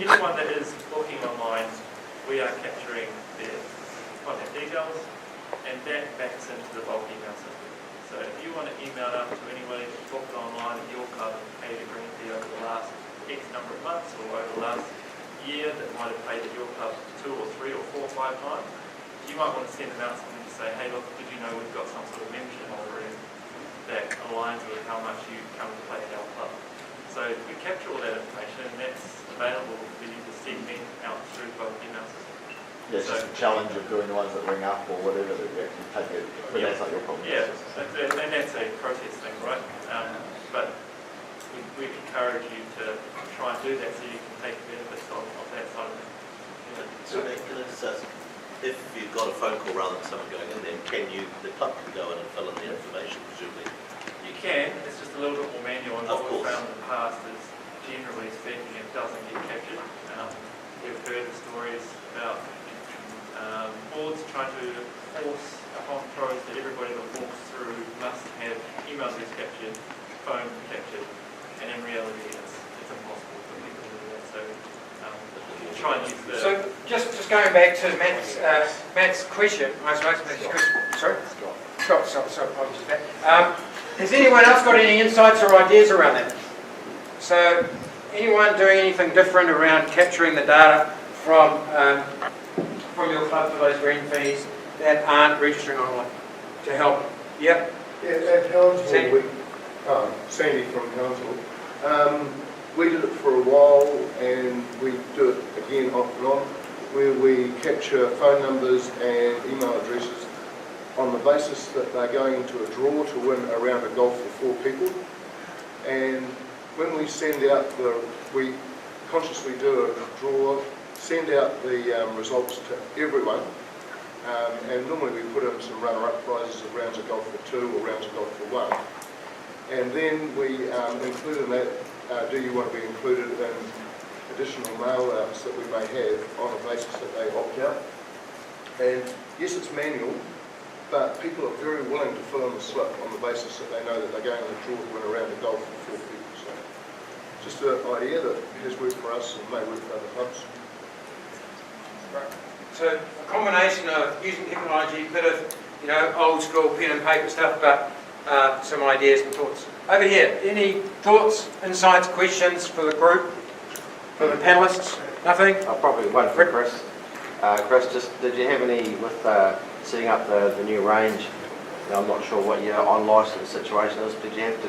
anyone that is booking online, we are capturing their contact details, and that backs into the bulk email system. So if you want to email out to anyone who's booked online at your club and paid a green fee over the last X number of months or over the last year that might have paid at your club 2 or 3 or 4 or 5 times, you might want to send them out something to say, hey look, did you know we've got some sort of membership offering that aligns with how much you come to play at our club. So we capture all that information and that's available for you to segment out through the bulk email system. Yeah, it's just a challenge of doing the ones that ring up or whatever that you actually take it, but that's not your problem. Yeah, and that's a process thing, right? But we encourage you to try and do that so you can take benefits of that side of it. So can I just ask, if you've got a phone call rather than someone going in, then the club can go in and fill in the information, presumably? You can, it's just a little bit more manual, and what Of we've course. found in the past is, generally speaking, it doesn't get captured. We've heard the stories about boards trying to force upon pros that everybody that walks through must have email address captured, phone captured, and in reality it's impossible for people to do that. So we'll try and use the... So just going back to Matt's question, I suppose, Matt's question, sorry? Sorry, apologies for that. Has anyone else got any insights or ideas around that? So anyone doing anything different around capturing the data from your club for those green fees that aren't registering online to help? Yeah? Yeah, at Helensville, Sandy? Sandy from Helensville, we did it for a while and we do it again off and on, where we capture phone numbers and email addresses on the basis that they're going into a draw to win a round of golf for 4 people. And when we send out we consciously do a draw, send out the results to everyone, and normally we put in some runner-up prizes of rounds of golf for 2 or rounds of golf for 1. And then we include in that, do you want to be included in additional mail-outs that we may have on a basis that they opt out. And yes, it's manual, but people are very willing to fill in the slip on the basis that they know that they're going on a draw to win a round of golf for 4 people. So just an idea that has worked for us and may work for other clubs. Right. So a combination of using technology, a bit of old school pen and paper stuff, but some ideas and thoughts. Over here, any thoughts, insights, questions for the group, for the panelists? Nothing? Probably one for Chris. Chris, just did you have any with setting up the new range? I'm not sure what your on-license situation is. Did you have to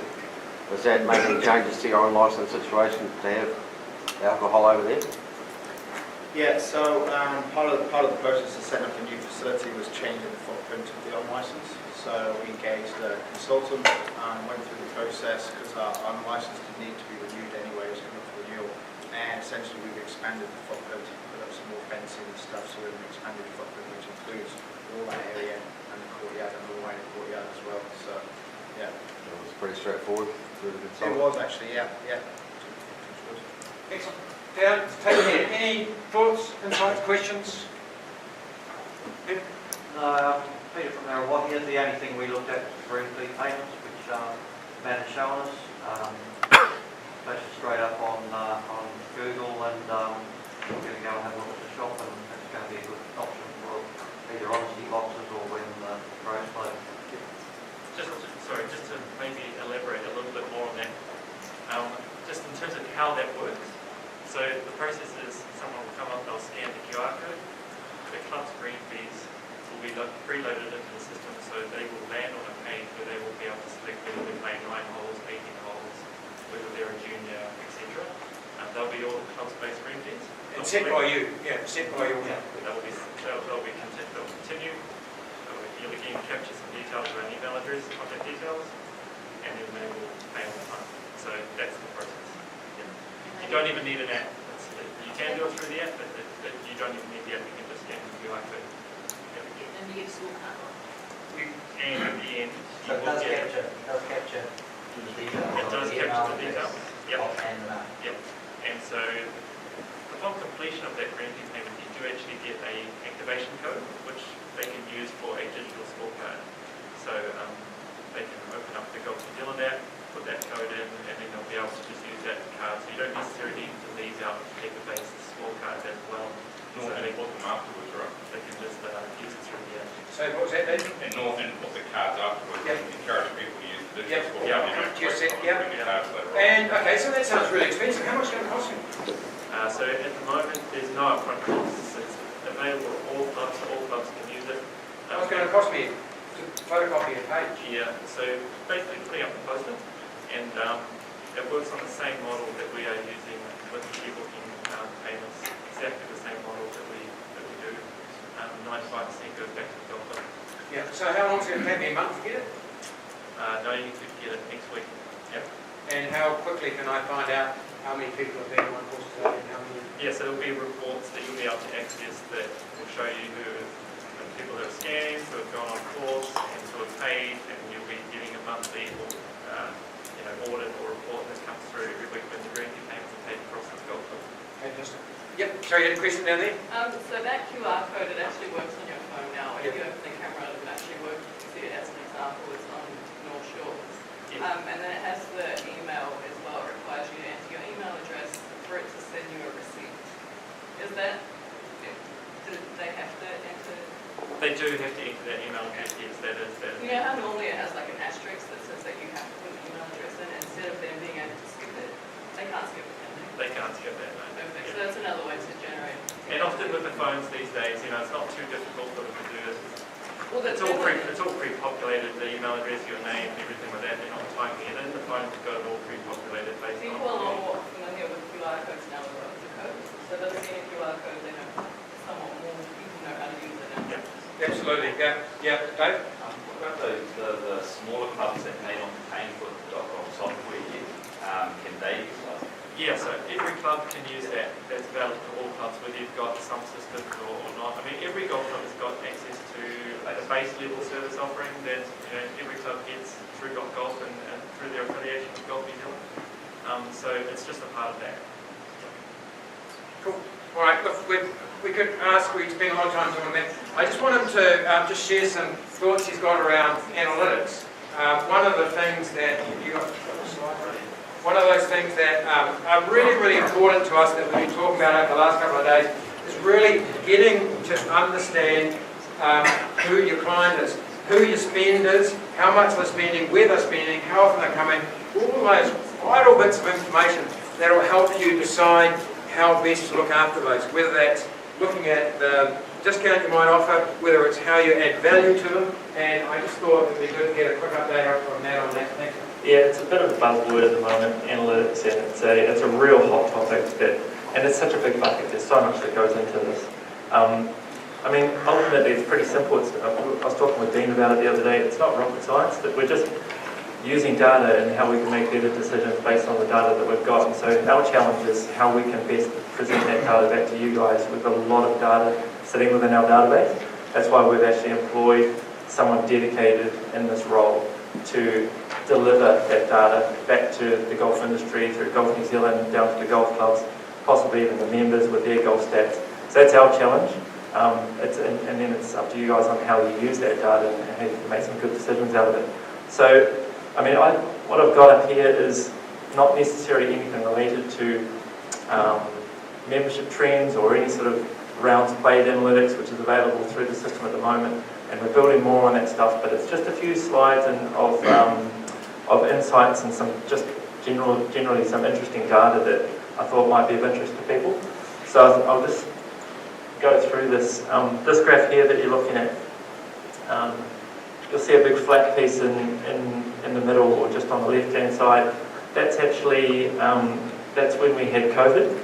Does that make any changes to your own licence situation to have alcohol over there? Yeah, so part of the process of setting up a new facility was changing the footprint of the on licence. So we engaged a consultant and went through the process because our on licence did need to be renewed anyway, it was coming up for renewal. And essentially we've expanded the footprint, put up some more fencing and stuff, so we've expanded the footprint, which includes all that area and the courtyard and all the way in the courtyard as well. So yeah. It was pretty straightforward through the It consultant. was actually, yeah. Excellent. Down, take it in. Any thoughts, insights, questions? Peter? Peter from Arawa here. The only thing we looked at was green fee payments, which Matt had shown us. Based straight up on Google, and we're going to go and have a look at the shop, and it's going to be a good option for either honesty boxes or when the road's low. Just to maybe elaborate a little bit more on that. Just in terms of how that works. So the process is someone will come up, they'll scan the QR code, the club's green fees will be preloaded into the system, so they will land on a page where they will be able to select whether they're playing 9 holes, 18 holes, whether they're a junior, etc. They'll be all the club's base green fees. And set by you, set by you. Yeah, they'll continue. You'll again capture some details around email address, contact details, and then they will pay on the phone. So that's the process. You don't even need an app. You can do it through the app, but you don't even need the app. You can just scan the QR code. And you get a scorecard. And at the end, So it does capture the details. It does capture the detail. Yep. And the name. Yep. And so upon completion of that green fee payment, you do actually get a activation code, which they can use for a digital scorecard. So they can open up the Golf New Zealand app, put that code in, and then they'll be able to just use that card. So you don't necessarily need to leave out paper-based scorecards as well. Normally they put them afterwards, right? They can just use it through the app. So what was that, Dave? And put the cards afterwards. Yep. Encourage people to use the Yep. digital. Just set, yep. Bring the cards later on. And, okay, so that sounds really expensive. How much is it going to cost me? So at the moment, there's no upfront costs. It's available to all clubs, so all clubs can use it. What's it going to cost me to photocopy a page? Yeah, so basically putting up the poster, and it works on the same model that we are using with the booking payments, exactly the same model that we do. 95% goes back to the golfer. Yeah, so how long is it going to take me? A month to get it? No, you need to get it next week. Yep. And how quickly can I find out how many people have been on course today and how many? Yeah, so there'll be reports that you'll be able to access that will show you who the people that have scanned, who have gone on course, and who have paid, and you'll be getting a monthly audit or report that comes through every week when the green fee payments are paid across the golf club. Fantastic. Yep, sorry, you had a question down there? So that QR code, it actually works on your phone now. If you open the camera, it will actually work. You can see it as an example. It's on North Shores. Yes. And then it has the email as well. It requires you to enter your email address for it to send you a receipt. Is that, do they have to enter? They do have to enter that email address, yes, that is. You know how normally it has like an asterisk that says that you have to put an email address in, instead of them being able to skip it? They can't skip it, can they? They can't skip that, no. Perfect. So that's another way to generate. And often with the phones these days, it's not too difficult for them to do it. Well, It's all pre-populated, the email address, your name, everything like that. They're not typing it in. The phone's got it all pre-populated based on. People are a lot more familiar with QR codes now as well as the codes. So they'll see a QR code, they know somewhat more people know how to use it. And Absolutely, yeah. Dave? What about the smaller clubs that may not be paying for the .com software yet? Can they use that? Yeah, so every club can use that. That's available to all clubs, whether you've got some systems or not. I mean, every golf club has got access to a base level service offering that every club gets through Golf and through their affiliation with Golf New Zealand. So it's just a part of that. Cool. All right, look, we could ask, we spend a lot of time talking about that. I just want him to just share some thoughts he's got around analytics. One of the things that one of those things that are really, really important to us that we've been talking about over the last couple of days is really getting to understand who your client is, who your spend is, how much they're spending, where they're spending, how often they're coming, all those vital bits of information that will help you decide how best to look after those, whether that's looking at the discount you might offer, whether it's how you add value to them, and I just thought it would be good to get a quick update from Matt on that. Thank you. Yeah, it's a bit of the buzzword at the moment, analytics, and it's a real hot topic and it's such a big bucket. There's so much that goes into this. I mean, ultimately, it's pretty simple. I was talking with Dean about it the other day. It's not rocket science. That we're just using data and how we can make better decisions based on the data that we've got. And so our challenge is how we can best present that data back to you guys. We've got a lot of data sitting within our database. That's why we've actually employed someone dedicated in this role to deliver that data back to the golf industry, through Golf New Zealand, down to the golf clubs, possibly even the members with their golf stats. So that's our challenge. And then it's up to you guys on how you use that data and how you can make some good decisions out of it. So, I mean, what I've got up here is not necessarily anything related to membership trends or any sort of rounds played analytics, which is available through the system at the moment. And we're building more on that stuff, but it's just a few slides of insights and some just generally some interesting data that I thought might be of interest to people. So I'll just go through this. This graph here that you're looking at, you'll see a big flat piece in the middle or just on the left-hand side. That's actually, that's when we had COVID.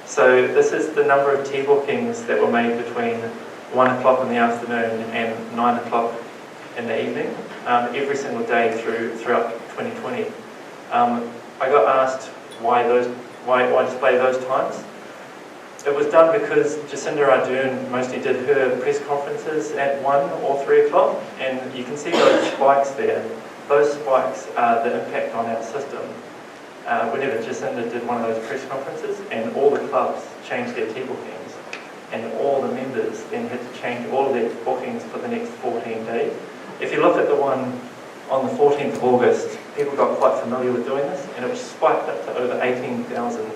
So this is the number of tee bookings that were made between 1 o'clock in the afternoon and 9 o'clock in the evening, every single day throughout 2020. I got asked why display those times. It was done because Jacinda Ardern mostly did her press conferences at 1 or 3 o'clock, and you can see those spikes there. Those spikes are the impact on our system. Whenever Jacinda did one of those press conferences, and all the clubs changed their tee bookings, and all the members then had to change all of their bookings for the next 14 days. If you look at the one on the 14th of August, people got quite familiar with doing this, and it spiked up to over 18,000,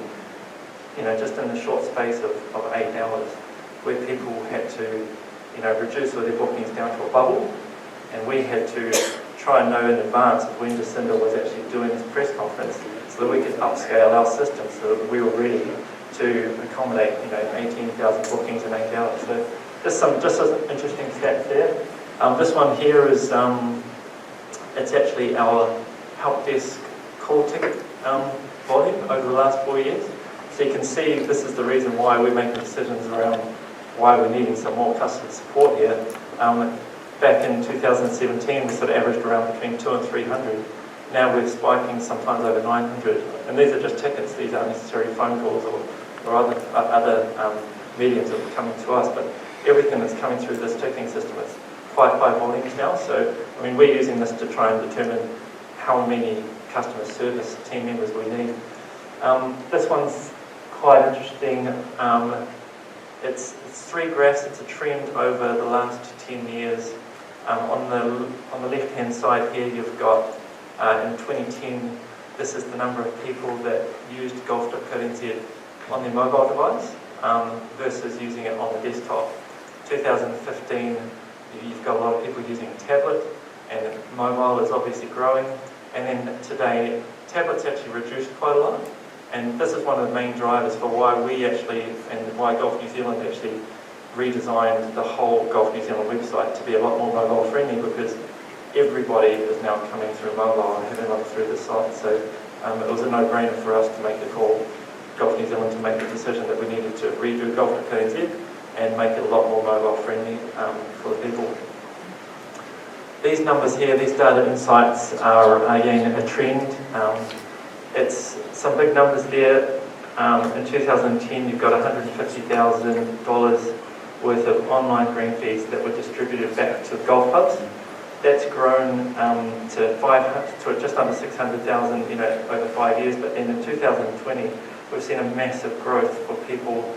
just in the short space of 8 hours, where people had to, reduce all their bookings down to a bubble, and we had to try and know in advance of when Jacinda was actually doing this press conference so that we could upscale our system so that we were ready to accommodate, 18,000 bookings in 8 hours. So just some interesting stats there. This one here is, it's actually our help desk call ticket volume over the last 4 years. So you can see this is the reason why we're making decisions around why we're needing some more customer support here. Back in 2017, we sort of averaged around between 200 and 300. Now we're spiking sometimes over 900. And these are just tickets. These aren't necessarily phone calls or other mediums that are coming to us. But everything that's coming through this ticketing system is quite high volumes now. So, I mean, we're using this to try and determine how many customer service team members we need. This one's quite interesting. It's 3 graphs. It's a trend over the last 10 years. On the left-hand side here, you've got in 2010, this is the number of people that used golf.co.nz on their mobile device versus using it on the desktop. 2015, you've got a lot of people using a tablet, and mobile is obviously growing. And then today, tablets actually reduced quite a lot. And this is one of the main drivers for why we actually, and why Golf New Zealand actually redesigned the whole Golf New Zealand website to be a lot more mobile friendly, because everybody is now coming through mobile and having a look through the site. So it was a no-brainer for us to make the call, Golf New Zealand, to make the decision that we needed to redo golf.co.nz and make it a lot more mobile friendly for the people. These numbers here, these data insights are again a trend. It's some big numbers there. In 2010, you've got $150,000 worth of online green fees that were distributed back to golf clubs. That's grown to just under 600,000, over 5 years. But then in 2020, we've seen a massive growth for people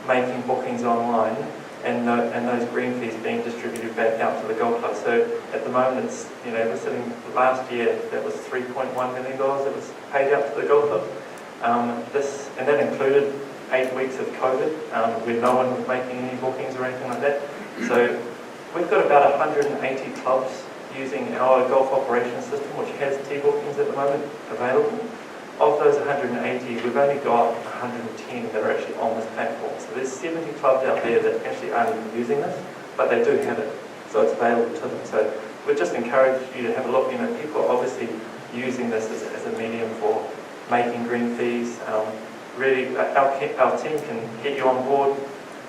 making bookings online, and those green fees being distributed back out to the golf club. So at the moment, it's we're sitting last year that was $3.1 million that was paid out to the golf club. And that included 8 weeks of COVID, where no one was making any bookings or anything like that. So we've got about 180 clubs using our golf operations system, which has tee bookings at the moment available. Of those 180, we've only got 110 that are actually on this platform. So there's 70 clubs out there that actually aren't even using this, but they do have it, so it's available to them. So we just encourage you to have a look. People are obviously using this as a medium making green fees. Really, our team can get you on board.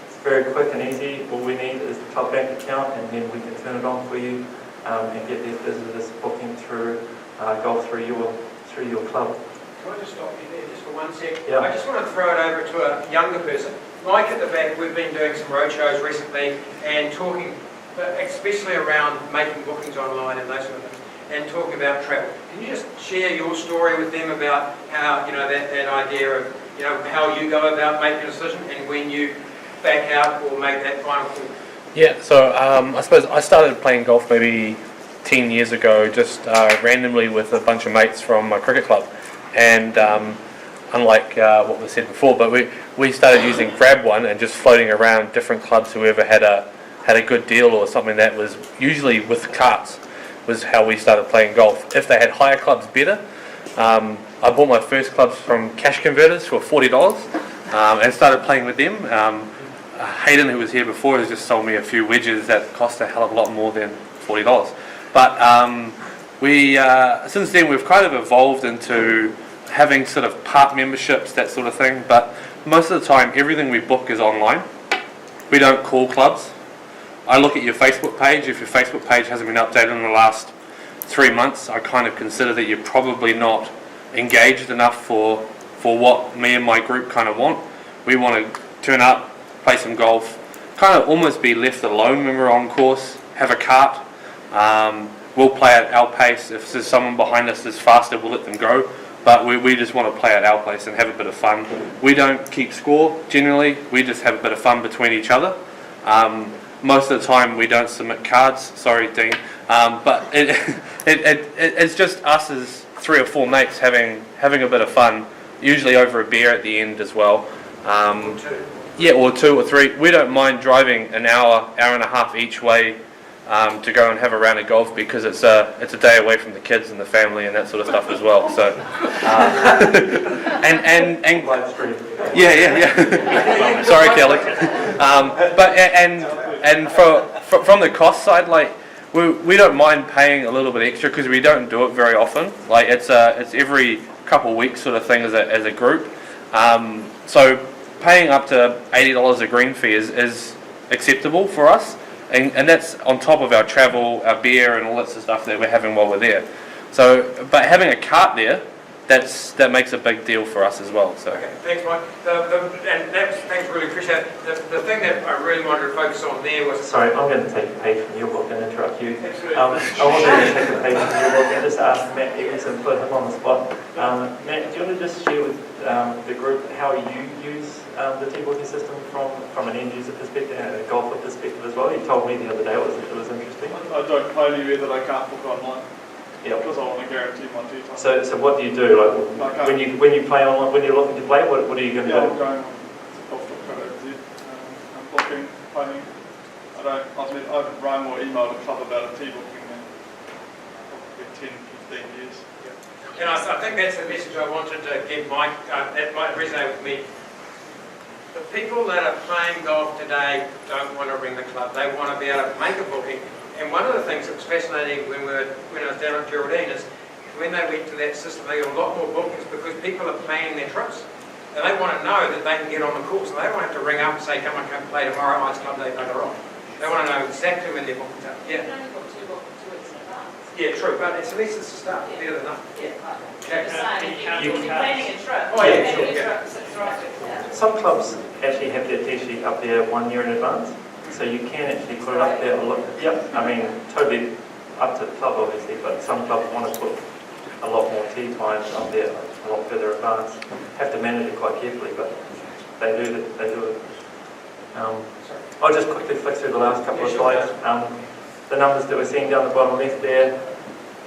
It's very quick and easy. All we need is the club bank account, and then we can turn it on for you and get these visitors booking through golf through your club. Can I just stop you there just for 1 sec? Yeah. I just want to throw it over to a younger person. Mike at the back, we've been doing some roadshows recently and talking, especially around making bookings online and those sort of things, and talking about travel. Can you just share your story with them about how, you know, that idea of, you know, how you go about making a decision and when you back out or make that final call? Yeah, so I suppose I started playing golf maybe 10 years ago, just randomly with a bunch of mates from my cricket club. And unlike what was said before, but we started using Grab One and just floating around different clubs, whoever had a good deal or something that was usually with carts, was how we started playing golf. If they had higher clubs, better. I bought my first clubs from Cash Converters for $40 and started playing with them. Hayden, who was here before, has just sold me a few wedges that cost a hell of a lot more than $40. But since then we've kind of evolved into having sort of part memberships, that sort of thing. But most of the time, everything we book is online. We don't call clubs. I look at your Facebook page. If your Facebook page hasn't been updated in the last 3 months, I kind of consider that you're probably not engaged enough for what me and my group kind of want. We want to turn up, play some golf, kind of almost be left alone when we're on course, have a cart. We'll play at our pace. If there's someone behind us that's faster, we'll let them go. But we just want to play at our pace and have a bit of fun. We don't keep score, generally. We just have a bit of fun between each other. Most of the time, we don't submit cards. Sorry, Dean. But it's just us as 3 or 4 mates having a bit of fun, usually over a beer at the end as well. Yeah, or 2 or 3. We don't mind driving an hour and a half each way to go and have a round of golf, because it's a day away from the kids and the family and that sort of stuff as well. So and Live stream. yeah. Sorry, Kelly. But from the cost side, like we don't mind paying a little bit extra because we don't do it very often. Like it's every couple of weeks sort of thing as a group. So paying up to $80 a green fee is acceptable for us. And that's on top of our travel, our beer, and all that sort of stuff that we're having while we're there. So, but having a cart there, that makes a big deal for us as well. So. Okay, thanks, Mike. Thanks, really appreciate it. The thing that I really wanted to focus on there was... Sorry, I'm going to take a page from your book and interrupt you. Absolutely. I wasn't going to take a page from your book and just ask Matt Evans and put him on the spot. Matt, do you want to just share with the group how you use the T-booking system from an end user perspective and a golfer perspective as well? You told me the other day it was interesting. I don't play anywhere that I can't book online. Yeah. Because I want to guarantee my tee time. So what do you do? Like when you play online, when you're looking to play, what are you going to do? I'm going on golf.co.nz. I'm booking, playing. I haven't rung or emailed a club about a tee booking in probably 10, 15 years. And I think that's the message I wanted to give Mike. That might resonate with me. The people that are playing golf today don't want to ring the club. They want to be able to make a booking. And one of the things that was fascinating when I was down at Geraldine is when they went to that system, they got a lot more bookings because people are planning their trips. And they want to know that they can get on the course. And they don't have to ring up and say, come play tomorrow, it's club day, bugger off. They want to know exactly when their bookings are. Yeah. You can only book 2 weeks in advance. Yeah, true, but at least it's a start. Better than nothing. Yeah, Okay. if you're planning a trip, Oh, yeah, sure, yeah. it's right. Some clubs actually have their tee sheet up there 1 year in advance. So you can actually put it up there and look. Yep, I mean, totally up to the club obviously, but some clubs want to put a lot more tee times up there, a lot further advance. Have to manage it quite carefully, but they do it. I'll just quickly flick through the last couple of slides. The numbers that we're seeing down the bottom left there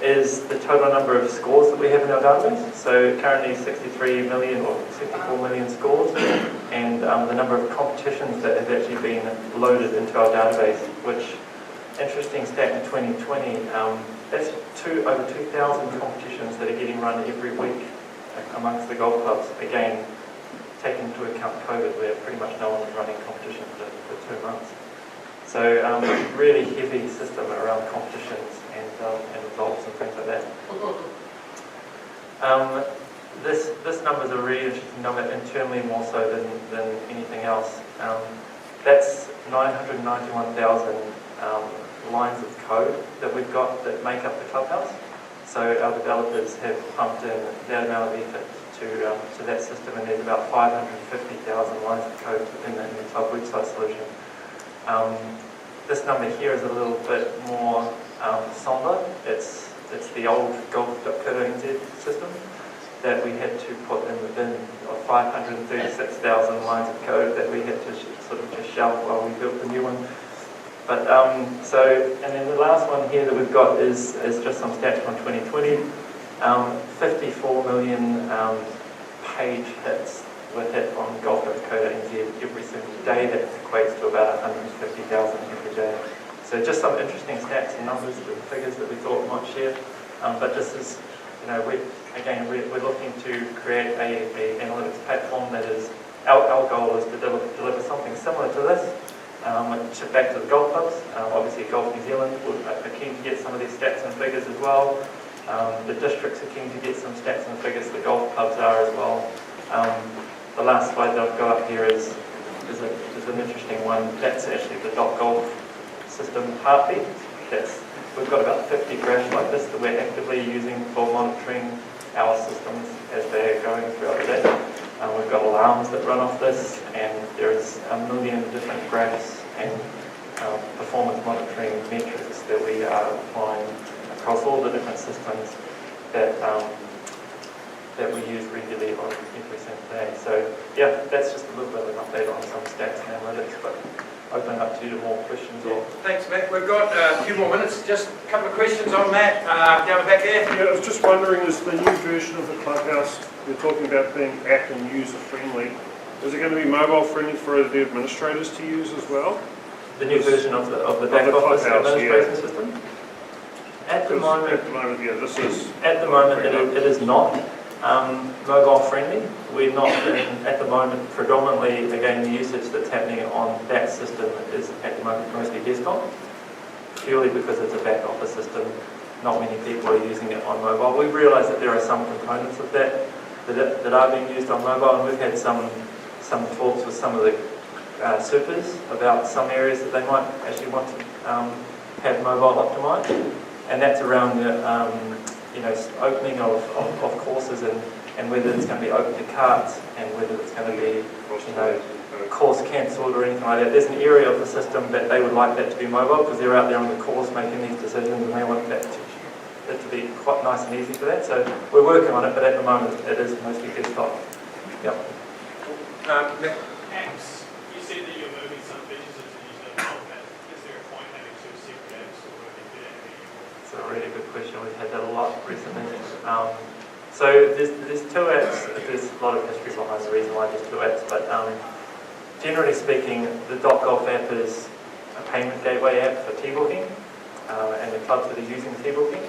is the total number of scores that we have in our database. So currently 63 million or 64 million scores, and the number of competitions that have actually been loaded into our database, which, interesting stat in 2020, that's over 2,000 competitions that are getting run every week amongst the golf clubs. Again, taking into account COVID, where pretty much no one was running competitions for 2 months. So really heavy system around competitions and results and things like that. This this number is a really interesting number internally more so than anything else. That's 991,000 lines of code that we've got that make up the clubhouse. So our developers have pumped in that amount of effort to that system, and there's about 550,000 lines of code in the club website solution. This number here is a little bit more somber. It's the old golf.co.nz system that we had to put in the bin of 536,000 lines of code that we had to sort of just shelve while we built the new one. But and then the last one here that we've got is just some stats from 2020. 54 million page hits were hit on golf.co.nz every single day. That equates to about 150,000 every day. So just some interesting stats and numbers and figures that we thought we might share. But this is, we're looking to create a analytics platform that is, our goal is to deliver something similar to this. Back to the golf clubs. Obviously Golf New Zealand are keen to get some of these stats and figures as well. The districts are keen to get some stats and figures, the golf clubs are as well. The last slide that I've got up here is an interesting one. That's actually the .golf system heartbeat. We've got about 50 graphs like this that we're actively using for monitoring our systems as they're going throughout the day. We've got alarms that run off this, and there's a million different graphs and performance monitoring metrics that we are applying across all the different systems that we use regularly on every single day. So yeah, that's just a little bit of an update on some stats and analytics, but open up to you to more questions. Or Thanks, Matt. We've got a few more minutes. Just a couple of questions on Matt down the back there. Yeah, I was just wondering, is the new version of the clubhouse you're talking about being app and user friendly, is it going to be mobile friendly for the administrators to use as well? The new version of the back office administration system? At the moment, yeah, this is... At the moment, it is not mobile friendly. We're not, at the moment, predominantly, again, the usage that's happening on that system is at the moment mostly desktop, purely because it's a back office system. Not many people are using it on mobile. We realise that there are some components of that are being used on mobile, and we've had some talks with some of the supers about some areas that they might actually want to have mobile optimised, and that's around the opening of courses and whether it's going to be open to carts and whether it's going to be course cancelled or anything like that. There's an area of the system that they would like that to be mobile because they're out there on the course making these decisions and they want that to be quite nice and easy for that. So we're working on it, but at the moment it is mostly desktop. Yep. Apps, you said that you're moving some features into New Zealand Golf. Is there a point having two separate apps or would it be It's a really good question. We've had that a lot recently. So there's two apps. There's a lot of history behind the reason why there's two apps, but generally speaking, the .golf app is a payment gateway app for T-booking, and the clubs that are using T-booking.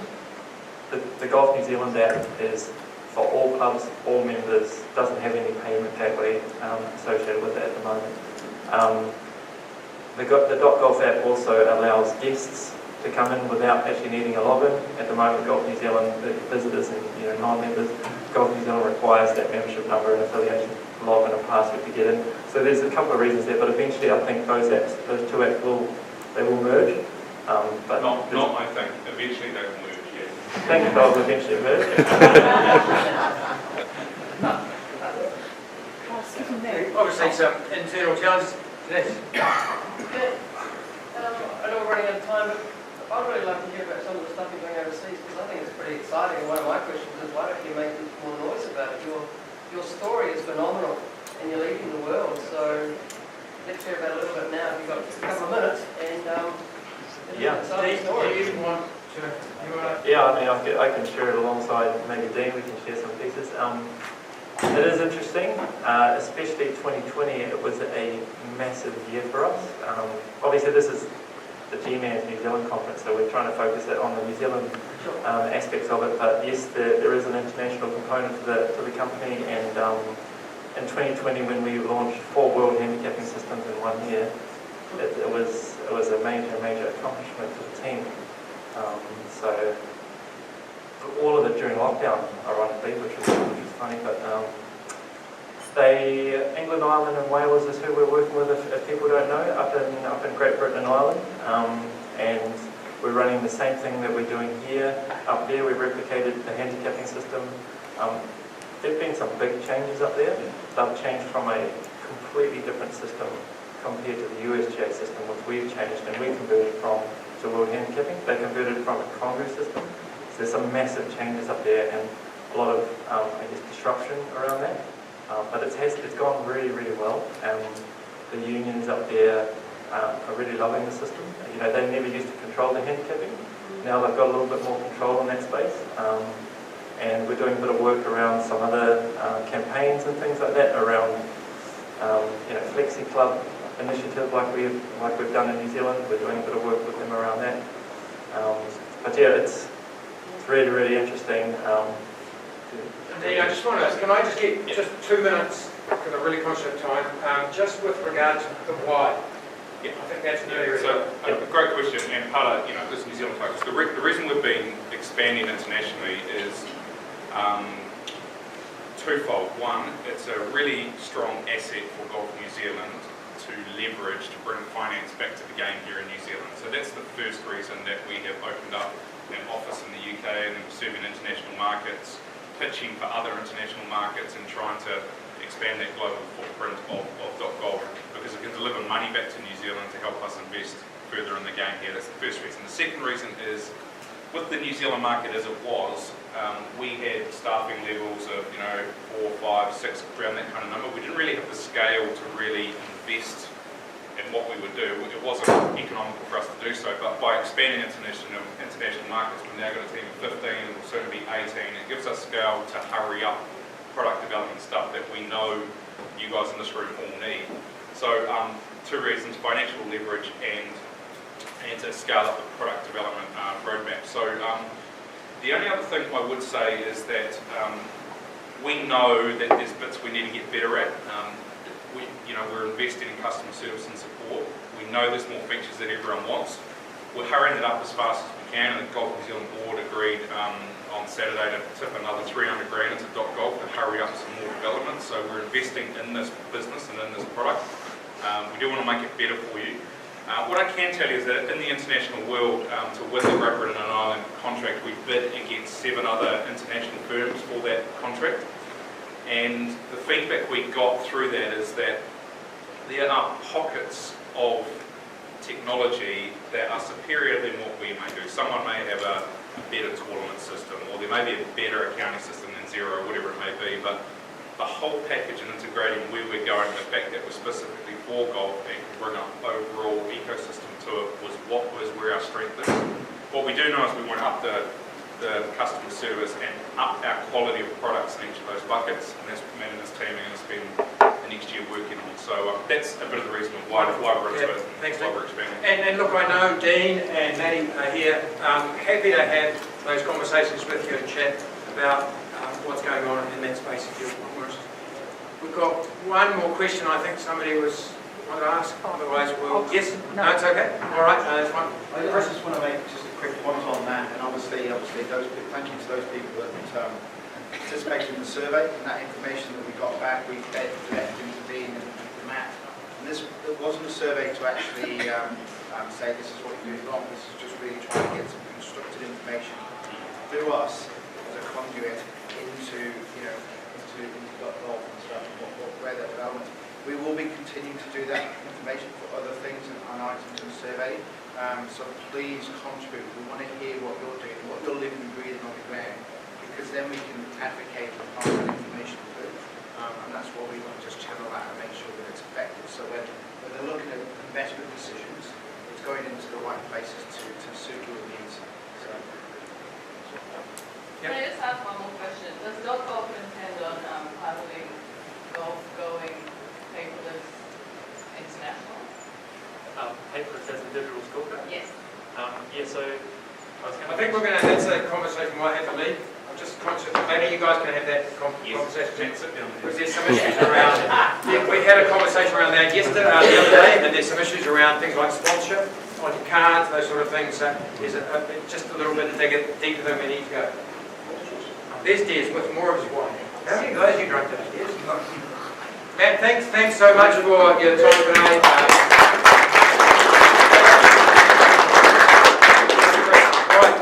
The Golf New Zealand app is for all clubs, all members, doesn't have any payment gateway associated with it at the moment. The .golf app also allows guests to come in without actually needing a login. At the moment, Golf New Zealand, the visitors and non-members, Golf New Zealand requires that membership number and affiliation login and password to get in. So there's a couple of reasons there, but eventually I think those two apps will merge. But not I think, eventually they will merge, yes. I think they'll eventually merge. Obviously some internal challenges. Yes. I know we're running out of time, but I'd really like to hear about some of the stuff you're doing overseas because I think it's pretty exciting. And one of my questions is, why don't you make more noise about it? Your story is phenomenal, and you're leading the world. So let's hear about it a little bit now. You've got a couple of minutes, and yeah. Do you want to? Yeah, I mean, I can share it alongside maybe Dean. We can share some pieces. It is interesting, especially 2020. It was a massive year for us. Obviously, this is the GMANZ New Zealand conference, so we're trying to focus it on the New Zealand aspects of it. But yes, there is an international component to the company, and in 2020, when we launched 4 world handicapping systems in 1 year, it was a major accomplishment for the team. So all of it during lockdown, ironically, which was funny. But England, Ireland, and Wales is who we're working with. If people don't know, up in Great Britain and Ireland, and we're running the same thing that we're doing here. Up there, we replicated the handicapping system. There've been some big changes up there. They've changed from a completely different system compared to the USGA system, which we've changed, and we converted from to World Handicapping. They converted from a Congress system. So there's some massive changes up there and a lot of, disruption around that. But it's gone really, really well. The unions up there are really loving the system. They never used to control the handicapping. Now they've got a little bit more control in that space. And we're doing a bit of work around some other campaigns and things like that around, Flexi Club initiative like we've done in New Zealand. We're doing a bit of work with them around that. But yeah, it's really, really interesting. Indeed, I just want to, can I just get just 2 minutes, because I'm really conscious of time, just with regard to the why. Yeah. I think that's really, So, a great question, and part of, this New Zealand focus. The reason we've been expanding internationally is twofold. One, it's a really strong asset for Golf New Zealand to leverage to bring finance back to the game here in New Zealand. So that's the first reason that we have opened up an office in the UK and serving international markets, pitching for other international markets and trying to expand that global footprint of .golf, because it can deliver money back to New Zealand to help us invest further in the game here. That's the first reason. The second reason is, with the New Zealand market as it was, we had staffing levels of 4, 5, 6, around that kind of number. We didn't really have the scale to really invest in what we would do. It wasn't economical for us to do so, but by expanding international markets, we've now got a team of 15 and will soon be 18. It gives us scale to hurry up product development stuff that we know you guys in this room all need. So 2 reasons: financial leverage and to scale up the product development roadmap. So the only other thing I would say is that we know that there's bits we need to get better at. We're investing in customer service and support. We know there's more features that everyone wants. We're hurrying it up as fast as we can, and the Golf New Zealand board agreed on Saturday to tip another 300 grand into .golf to hurry up some more development. So we're investing in this business and in this product. We do want to make it better for you. What I can tell you is that in the international world, to win the Great Britain and Ireland contract, we bid against 7 other international firms for that contract. And the feedback we got through that is that there are pockets of technology that are superior than what we may do. Someone may have a better tournament system, or there may be a better accounting system than Xero, whatever it may be, but the whole package and integrating where we're going, the fact that we're specifically for golf and can bring an overall ecosystem to it was where our strength is. What we do know is we want to up the customer service and up our quality of products in each of those buckets, and that's what Matt and his team are going to spend the next year working on. So that's a bit of the reason why we're into it, thanks, why we're expanding. And look, I know Dean and Matty are here. Happy to have those conversations with you and chat about what's going on in that space if you want. We've got one more question I think somebody wanted to ask, otherwise we'll... Yes? No, it's okay. All right, that's fine. I just want to make just a quick point on that, and obviously thank you to those people that participated in the survey, and that information that we got back, we fed into Dean and Matt. And it wasn't a survey to actually say this is what you're doing wrong. This is just really trying to get some constructed information through us as a conduit into golf and stuff, where they're development. We will be continuing to do that information for other things and items in the survey. So please contribute. We want to hear what you're doing, what you're living and breathing on the ground, because then we can advocate and pass that information through. And that's what we want to just channel that and make sure that it's effective. So when they're looking at investment decisions, it's going into the right places to suit your needs. So. Can I just ask one more question? Does .golf intend on piloting golf going paperless international? Paperless as a digital scorecard? Yes. So I think we're going to, that's a conversation we might have to leave. I'm just conscious, maybe you guys can have that conversation. Because there's some issues around, we had a conversation around that yesterday, the other day, and there's some issues around things like sponsorship on your cards, those sort of things. So there's just a little bit to dig deeper than we need to go. There's Des with more of his wine. How many of those you drunk today, Des? Matt, thanks so much for your time today. Right,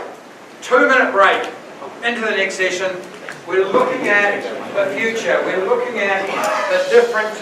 2-minute break into the next session. We're looking at the future. We're looking at the different